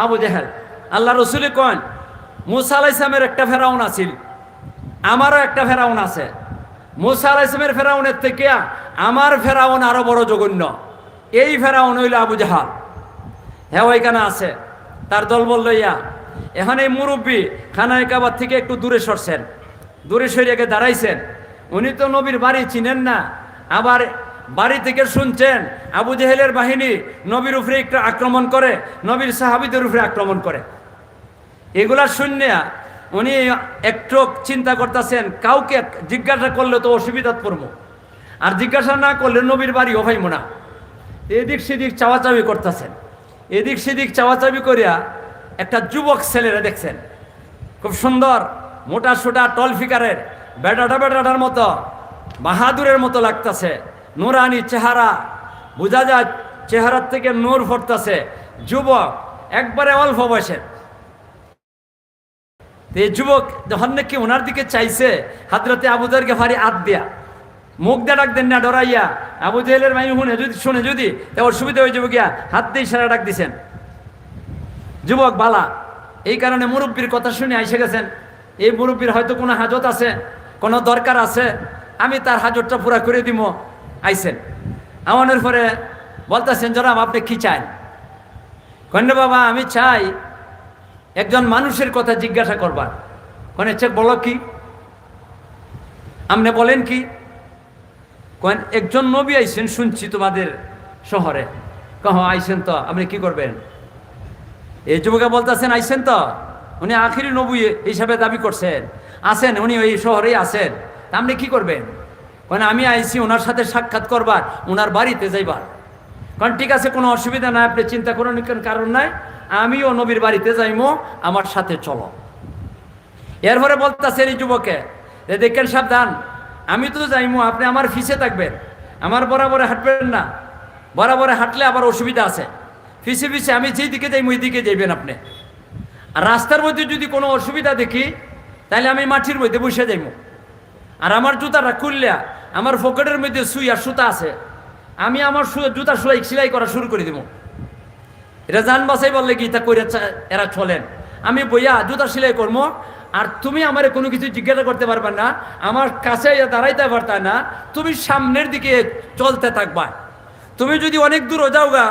আবু জাহাল। আল্লাহ রসুল কন মুসা আলাইহিস সালামের একটা ফেরাউন আছিল, আমারও একটা ফেরাউন আছে। মুসা আলাইহিস সালামের ফেরাউনের থেকে আমার ফেরাউন আরো বড় জঘন্য। এই ফেরাউন হইল আবু জাহাল, হ্যাঁ ওইখানে আছে, তার দলবল লইয়া। এখন এই মুরব্বী খানায় কাবার থেকে একটু দূরে সরছেন, দূরে সরিয়ে দাঁড়াইছেন। উনি তো নবীর বাড়ি চিনেন না, আবার বাড়ি থেকে শুনছেন আবু জেহেলের বাহিনী নবীর উপরে একটু আক্রমণ করে, নবীর সাহাবীদের উপরে আক্রমণ করে। এগুলা শুনিয়া উনি একটু চিন্তা করতেছেন, কাউকে জিজ্ঞাসা করলে তো অসুবিধাত পড়বো, আর জিজ্ঞাসা না করলে নবীর বাড়িও পাইব না। এদিক সেদিক চাওয়াচাবি করিয়া একটা যুবক ছেলেরা দেখছেন, খুব সুন্দর, মোটা সোটা, টল ফিকারের, বেটাটার মতো, বাহাদুরের মতো লাগতেছে, নুরানি চেহারা, বোঝা যায় চেহারার থেকে নূর ফুটতেছে, যুবক, একবারে অল্প বয়সের। এই যুবক যখন নাকি ওনার দিকে চাইছে, হযরতে আবু যর গিফারি হাত দিয়া, মুখ দিয়ে ডাক দেন না ডরাইয়া, আবু জেহেলের মাই শুনে যদি অসুবিধা হয়ে যাবে গিয়া, হাত দিয়ে ইশারা ডাক দিছেন। যুবক বালা, এই কারণে মুরব্বীর কথা শুনে আইসে গেছেন। এই মুরব্বীর হয়তো কোনো হাজত আছে, কোনো দরকার আছে, আমি তার হাজতটা পুরা করে দিব। আইসেন, আমাদের পরে বলতেছেন, জনাব আপনি কি চান? কন্যা বাবা, আমি চাই একজন মানুষের কথা জিজ্ঞাসা করবার। কনে চেক বলো কি? আপনি বলেন কি? কেন একজন নবী আইসেন শুনছি তোমাদের শহরে। কহ আইসেন তো, আপনি কি করবেন? এই যুবকে বলতেছেন আইসেন তো, উনি আখিরি নবী হিসাবে দাবি করছেন, আছেন উনি ওই শহরেই আছেন, আপনি কি করবেন? কারণ আমি আইসি ওনার সাথে সাক্ষাৎ করবার, ওনার বাড়িতে যাইবার। কারণ ঠিক আছে, কোনো অসুবিধা নাই, আপনি চিন্তা করেন কারণ নাই, আমিও নবীর বাড়িতে যাইমো, আমার সাথে চলো। এরপরে বলতেছেন এই যুবকে, দেখেন সাবধান, আমি তো যাইমো, আপনি আমার ফিসে থাকবেন, আমার বরাবরে হাঁটবেন না, বরাবরে হাঁটলে আবার অসুবিধা আছে। ফিসে ফিসে আমি যেই দিকে যাইমো ওই দিকে যাইবেন আপনি। আর রাস্তার মধ্যে যদি কোনো অসুবিধা দেখি, তাহলে আমি মাটির মধ্যে বসে যাইমো। আর আমার জুতাটা খুললে, আমার পকেটের মধ্যে সুই আর সুতা আছে, আমি আমার জুতা সেলাই করা শুরু করে দেবো। এটা জান বাসাই বললে কি তা করে এরা চলেন। আমি বইয়া জুতা সেলাই করবো, আর তুমি আমার কোনো কিছু জিজ্ঞাসা করতে পারবে না, আমার কাছে দাঁড়াইতে পারতা না, তুমি সামনের দিকে চলতে থাকবা। তুমি যদি অনেক দূরও যাওগা,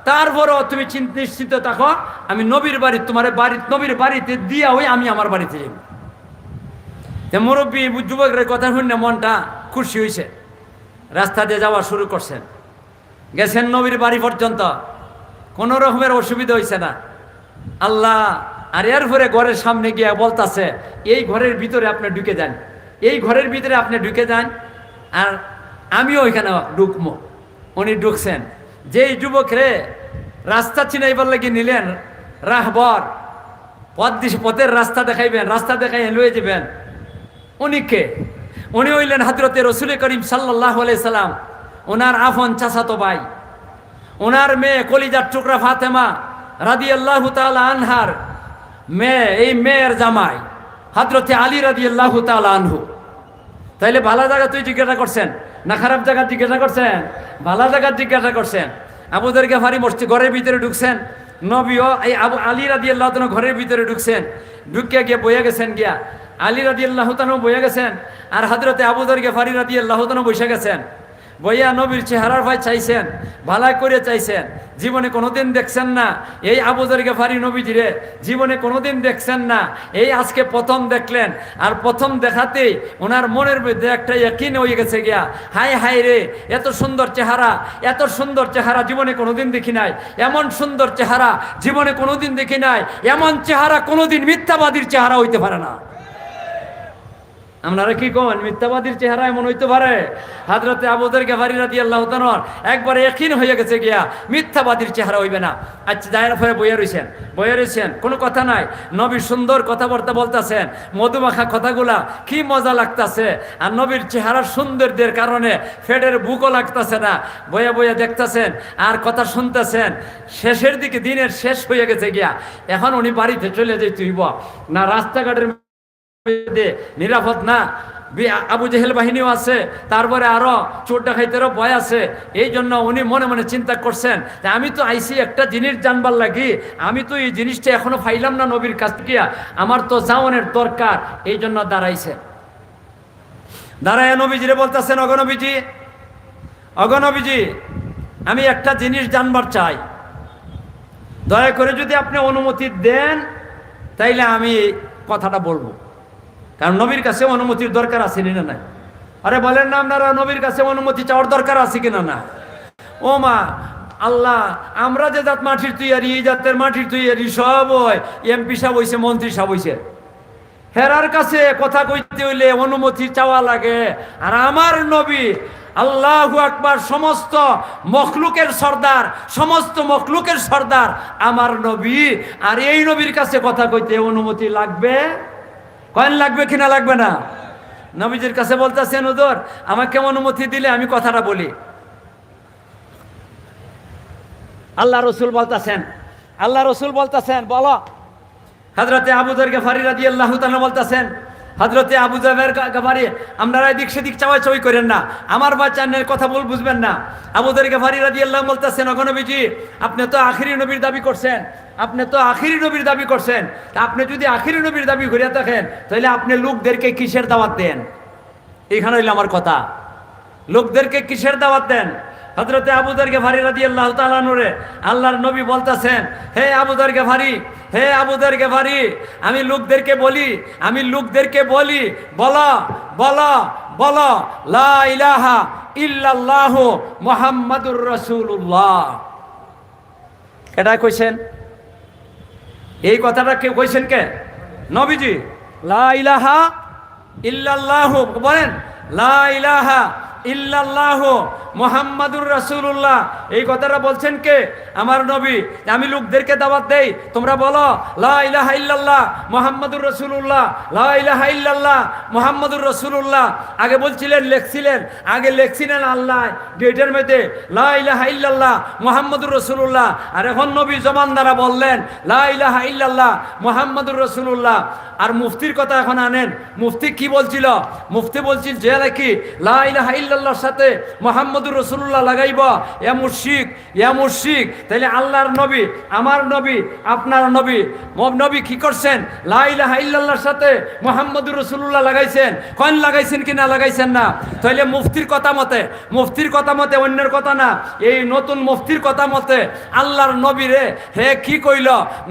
তারপরও তুমি নিশ্চিত থাকো, আমি নবীর বাড়ি, তোমার বাড়ি নবীর বাড়িতে দিয়া হই আমি আমার বাড়িতে যাই। মুরব্বী যুবকের কথা শুনে মনটা খুশি হয়েছে, রাস্তা দিয়ে যাওয়া শুরু করছেন। গেছেন নবীর বাড়ি পর্যন্ত, কোনো রকমের অসুবিধা হয়েছে না। আল্লাহ, আর এরপরে ঘরের সামনে গিয়ে বলতাছে, এই ঘরের ভিতরে আপনি ঢুকে যান, এই ঘরের ভিতরে আপনি ঢুকে যান, আর আমিও ওইখানে ঢুকবো। উনি ঢুকছেন। যেই যুবক রে রাস্তা চিনাইবার লাগি নিলেন, রাহবর, পথের রাস্তা দেখাইবেন, রাস্তা দেখাই লয়ে যাবেন, উনি কে? উনি হইলেন হযরতে রাসূল করিম সাল্লাল্লাহু আলাইহি সাল্লাম, ওনার আফন চাচাতো ভাই, ওনার মেয়ে কলিজার টুকরা ফাতেমা রাদিয়াল্লাহু তাআলা আনহার মেয়ে, এই মেয়ের জামাই হযরতে আলী রাদিয়াল্লাহু তাআলা আনহু। তাইলে ভালো জায়গা তুই জিজ্ঞাসা করছেন না খারাপ জায়গা জিজ্ঞাসা করছেন? ভালো জায়গা জিজ্ঞাসা করছেন। আবু যর গিফারি মসজিদ ঘরের ভিতরে ঢুকছেন, নবীও এই আবু আলী রাদিয়াল্লাহু তাআলা ঘরের ভিতরে ঢুকছেন, ঢুকে গিয়ে বইয়া গেছেন, গিয়া আলী রাদিয়াল্লাহু তাআলা বইয়া গেছেন, আর হযরতে আবু যর গিফারি রাদিয়াল্লাহু তাআলা বসে গেছেন। বইয়া নবীর চেহারার ভাই চাইছেন, ভালাই করে চাইছেন। জীবনে কোনোদিন দেখছেন না এই আবু যর গিফারি নবীজিরে, জীবনে কোনোদিন দেখছেন না, এই আজকে প্রথম দেখলেন। আর প্রথম দেখাতেই ওনার মনের মধ্যে একটা ইয়াকিন হয়ে গেছে গিয়া, হাই হাই রে, এত সুন্দর চেহারা, এত সুন্দর চেহারা জীবনে কোনোদিন দেখি নাই, এমন সুন্দর চেহারা জীবনে কোনোদিন দেখি নাই, এমন চেহারা কোনোদিন মিথ্যাবাদীর চেহারা হইতে পারে না। আপনারা কি কোন মিথ্যাবাদীর চেহারা এমন হইতে পারে? হযরতে আবু যর গিফারি রাদিয়াল্লাহু তাআলা একবারে ইয়াকিন হয়ে গেছে গিয়া, মিথ্যাবাদীর চেহারা হইবে না। আচ্ছা, যায়ের পরে বইয়া রইছেন, কোনো কথা নাই। নবী সুন্দর কথাবার্তা বলতেছেন, মধুমাখা কথাগুলা কি মজা লাগতাছে, আর নবীর চেহারার সৌন্দর্যের কারণে ফেটের বুকও লাগতাছে না। বইয়া দেখতেছেন আর কথা শুনতেছেন। শেষের দিকে, দিনের শেষ হয়ে গেছে গিয়া, এখন উনি বাড়িতে চলে যাইতে হইব না, রাস্তাঘাটের নিরাপদ না, আবু জেহেল বাহিনীও আছে, তারপরে আরো চোর ডাকাইতেরও ভয় আছে। এই জন্য উনি মনে মনে চিন্তা করছেন, আমি তো আইসি একটা জিনিস জানবার লাগি, আমি তো এই জিনিসটা এখনো পাইলাম না নবীর কাছ থেকে, আমার তো যাওয়ানের দরকার। এই জন্য দাঁড়ায় নবীজিরে বলতেছেন, অগনবীজি, আমি একটা জিনিস জানবার চাই, দয়া করে যদি আপনি অনুমতি দেন তাইলে আমি কথাটা বলবো। কারণ নবীর কাছে অনুমতির দরকার আছে না নাই? আরে বলেন না আপনারা, নবীর কাছে অনুমতি চাওয়ার দরকার আছে কিনা না? ও মা আল্লাহ, আমরা যে জাত মাটির তৈরি, এই জাতের মাটির তৈরি, সব ওই এমপি সাহেব হইছে, মন্ত্রী সাহেব হইছে, হেরার কাছে কথা কইতে হইলে অনুমতি চাওয়া লাগে। আর আমার নবী আল্লাহু আকবার, সমস্ত মখলুকের সর্দার, সমস্ত মখলুকের সর্দার আমার নবী, আর এই নবীর কাছে কথা কইতে অনুমতি লাগবে? কয়েন লাগবে কিনা লাগবে না? নবীজির কাছে বলতেছেন, হুজুর আমাকে অনুমতি দিলে আমি কথাটা বলি। আল্লাহ রসুল বলতেছেন বলো। হযরতে আবু যর গফারি রাদিয়াল্লাহু তাআলা বলতেছেন, হযরতে আবু যর গফারি, আপনারা এদিক সেদিক চাওয়াচাওয়ি করেন না, আমার বাচ্চাদের কথা বুঝবেন না। আবু যর গফারি রাদিয়াল্লাহু বলতেছেন, ওগো নবীজি, আপনি তো আখিরি নবীর দাবি করছেন, আপনি যদি আখিরি নবীর দাবি করে থাকেন, তাহলে আপনি লোকদেরকে কিসের দাওয়াত দেন? এখানে হইল আমার কথা, লোকদেরকে কিসের দাওয়াত দেন? হযরতে আবু যর গফারি রাদিয়াল্লাহু তাআলা নূরে আল্লাহর নবী বলতেছেন, হে আবু যর গফারি, আমি লোকদেরকে বলি, বলো লা ইলাহা ইল্লাল্লাহু মুহাম্মাদুর রাসূলুল্লাহ। এটা কইছেন, এই কথাটা কে কইছেন? কে? নবীজি। লা ইলাহা ইল্লাল্লাহু, বলেন লা ইলাহা ইল্লাল্লাহু মুহাম্মাদুর রাসূলুল্লাহ, এই কথাটা বলছেন কে? আমার নবী। আমি লোকদেরকে দাওয়াত দেই, তোমরা বলো লা ইলাহা ইল্লাল্লাহ মুহাম্মাদুর রাসূলুল্লাহ, লা ইলাহা ইল্লাল্লাহ মুহাম্মাদুর রাসূলুল্লাহ। আগে লেখছিলেন আল্লাহ ডেটের মধ্যে লা ইলাহা ইল্লাল্লাহ মুহাম্মাদুর রাসূলুল্লাহ, আর এখন নবী জবান দ্বারা বললেন লা ইলাহা ইল্লাল্লাহ মুহাম্মাদুর রাসূলুল্লাহ। আর মুফতির কথা এখন আনেন, মুফতি কি বলছিল? মুফতি বলছিল যে নাকি লা ইলাহা ইল্লাল্লাহর সাথে মুহাম্মাদুর রাসূলুল্লাহ লাগাইব, ইয়া মুশরিক। তাহলে আল্লাহর নবী, আমার নবী, আপনার নবী, নবী কি করছেন? লা ইলাহা ইল্লাল্লাহর সাথে মুহাম্মাদুর রাসূলুল্লাহ লাগাইছেন। কোন লাগাইছেন কি না লাগাইছেন না? তাহলে মুফতির কথা মতে অন্যের কথা না, এই নতুন মুফতির কথা মতে আল্লাহর নবী রে হে কি কইল?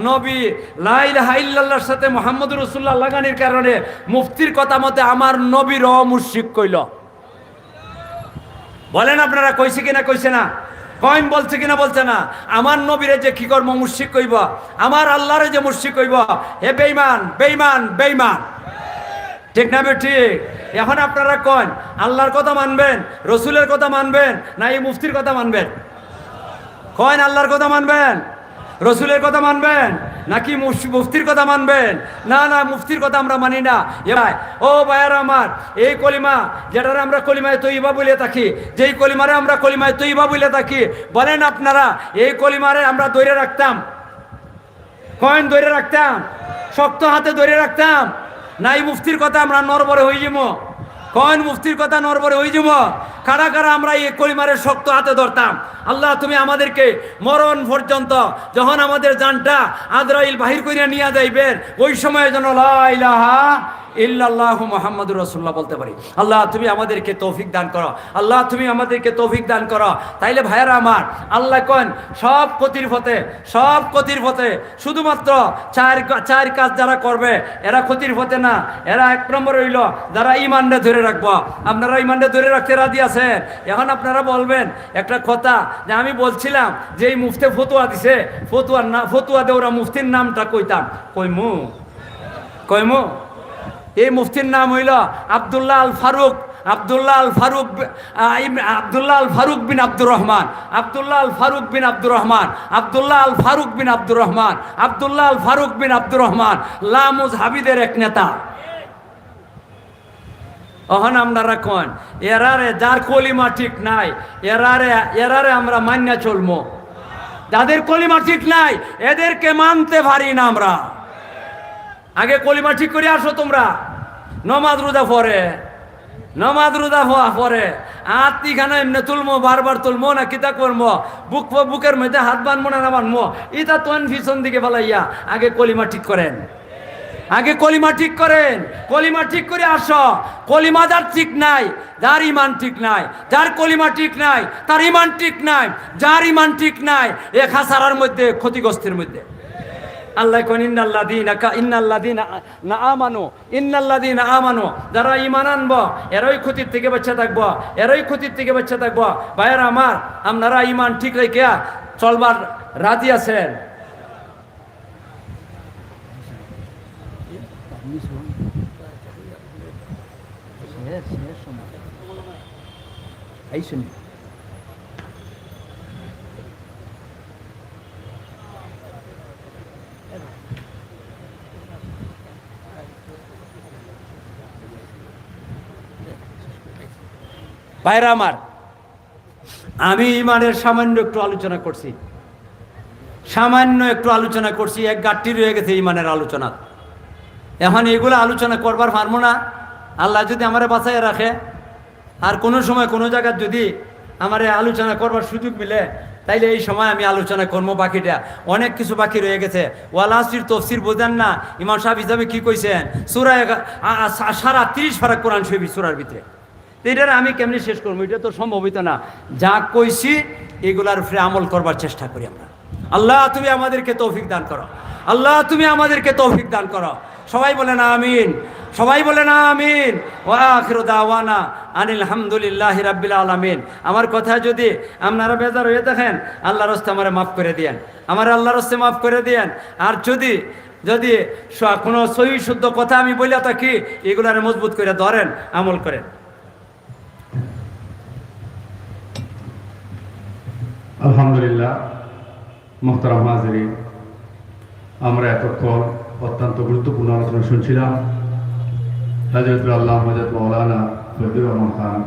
নবী লা ইলাহা ইল্লাল্লাহর সাথে মুহাম্মাদুর রাসূলুল্লাহ লাগানোর কারণে মুফতির কথা মতে আমার নবীর মুশরিক কইল। বলেন আপনারা, কইছে কিনা কইছে না? কইন বলছে কিনা বলছে না? আমার নবীরে যে কি করবো মুশরিক কইব, আমার আল্লাহরে যে মুশরিক কইব, হে বেঈমান। ঠিক না ঠিক? এখন আপনারা কন আল্লাহর কথা মানবেন, রসুলের কথা মানবেন, না এই মুফতির কথা মানবেন? কন আল্লাহর কথা মানবেন, রসুলের কথা মানবেন, নাকি মুফতির কথা মানবেন? না, মুফতির কথা আমরা মানি না। ও ভাইয়ারা আমার, এই কলিমা যেটারে আমরা কলিমায়ে তৈয়্যিবা বলে থাকি, যেই কলিমারে আমরা কলিমায়ে তৈয়্যিবা বলে থাকি, বলেন আপনারা এই কলিমারে আমরা ধরে রাখতাম? কয়েন ধরে রাখতাম? শক্ত হাতে ধরে রাখতাম? না এই মুফতির কথা আমরা নরবরে হয়ে যাবো? কয়েন মুফতির কথা নরবরে হয়ে যাব? কারা আমরা এই কলিমারে শক্ত হাতে ধরতাম? আল্লাহ তুমি আমাদেরকে মরণ পর্যন্ত, যখন আমাদের জানটা আজরাইল বাহির করিয়া নিয়ে যাইবেন, ওই সময় যেন লা ইলাহা ইল্লাল্লাহু মুহাম্মাদুর রাসূলুল্লাহ বলতে পারি। আল্লাহ তুমি আমাদেরকে তৌফিক দান করো। তাইলে ভাইয়ারা আমার, আল্লাহ কোন সব ক্ষতির পথে শুধুমাত্র চার কাজ যারা করবে এরা ক্ষতির পথে না। এরা এক নম্বর হইল যারা ইমানটা ধরে রাখবো। আপনারা ইমানটা ধরে রাখতে রাজি আছেন? এখন আপনারা বলবেন একটা কথা, যে আমি বলছিলাম যে এই মুফতি ফতুয়া দিছে, ফতুয়া দে ওরা মুফতির নামটা কইতাম, কইমু। এই মুফতির নাম হইল আব্দুল্লাহ আল ফারুক বিন আব্দুর রহমান, লামুজ হাবিদের এক নেতা। অহন আপনারা কোন এরারে যার কলিমা ঠিক নাই, এরারে আমরা মান্যা চলবো। যাদের কলিমা ঠিক নাই এদেরকে মানতে পারি না আমরা। আগে কলিমা ঠিক করে আসো তোমরা, নমাজ রোজা পরে আত্মিখানা এমনি তুলমো, বারবার তুলমো না কিতা করবো, বুকের মধ্যে হাত বানবো না বানবো, ইটা তোন পিছন দিকে ফেলাইয়া আগে কলিমা ঠিক করেন। কলিমা ঠিক করে আসো। কলিমা যার ঠিক নাই, যার ইমান ঠিক নাই, যার কলিমা ঠিক নাই তার ইমান ঠিক নাই, যার ইমান ঠিক নাই এ খাসারার মধ্যে, ক্ষতিগ্রস্তের মধ্যে। আল্লাহ কোন ইন্নাল্লাযীনা আমানু, যারা ঈমান আনবো এরাই ক্ষতির থেকে বাঁচা থাকবো। ভাইয়েরা আমার, আপনারা ঈমান ঠিক রেখে চলবার রাজি আছেন? ভাইরা আমার, আমি ইমানের সামান্য একটু আলোচনা করছি, সামান্য একটু আলোচনা করছি, এক গাঁটটি রয়ে গেছে ইমানের আলোচনা। এখন এগুলো আলোচনা করবার পারবো না। আল্লাহ যদি আমারে বাঁচাইয়া রাখে, আর কোনো সময় কোনো জায়গায় যদি আমারে আলোচনা করবার সুযোগ মিলে, তাইলে এই সময় আমি আলোচনা করবো। বাকিটা অনেক কিছু বাকি রয়ে গেছে। ওয়াল আসরির তফসির বোঝেন না, ইমাম সাহেব হিসাবে কি কইছেন, সূরা সারা 30 পারা কোরআন শরীফ সূরার ভিতরে। এটার আমি কেমনি শেষ করবো, এটা তো সম্ভবিত না। যা কইছি এগুলার উপরে আমল করবার চেষ্টা করি আমরা। আল্লাহ তুমি আমাদেরকে তৌফিক দান করো, আল্লাহ তুমি আমাদেরকে তৌফিক দান করো। সবাই বলেন আমিন, সবাই বলেন আমিন। ওয়া আখিরু দাওয়ানা আনিল হামদুলিল্লাহি রাব্বিল আলামিন। আমার কথা যদি আপনারা বেজার হয়ে দেখেন, আল্লাহর রাস্তে আমারে মাফ করে দিয়েন, আমার আল্লাহর রাস্তে মাফ করে দিয়েন। আর যদি যদি কোনো সহি শুদ্ধ কথা আমি বলে থাকি, এগুলার মজবুত করে ধরেন, আমল করেন। আলহামদুলিল্লাহ। মুহতারাম হাজিরিন, আমরা এতক্ষণ অত্যন্ত গুরুত্বপূর্ণ আলোচনা শুনছিলাম। হযরত আল্লাহ হযরত মাওলানা ফজলুর রহমান খান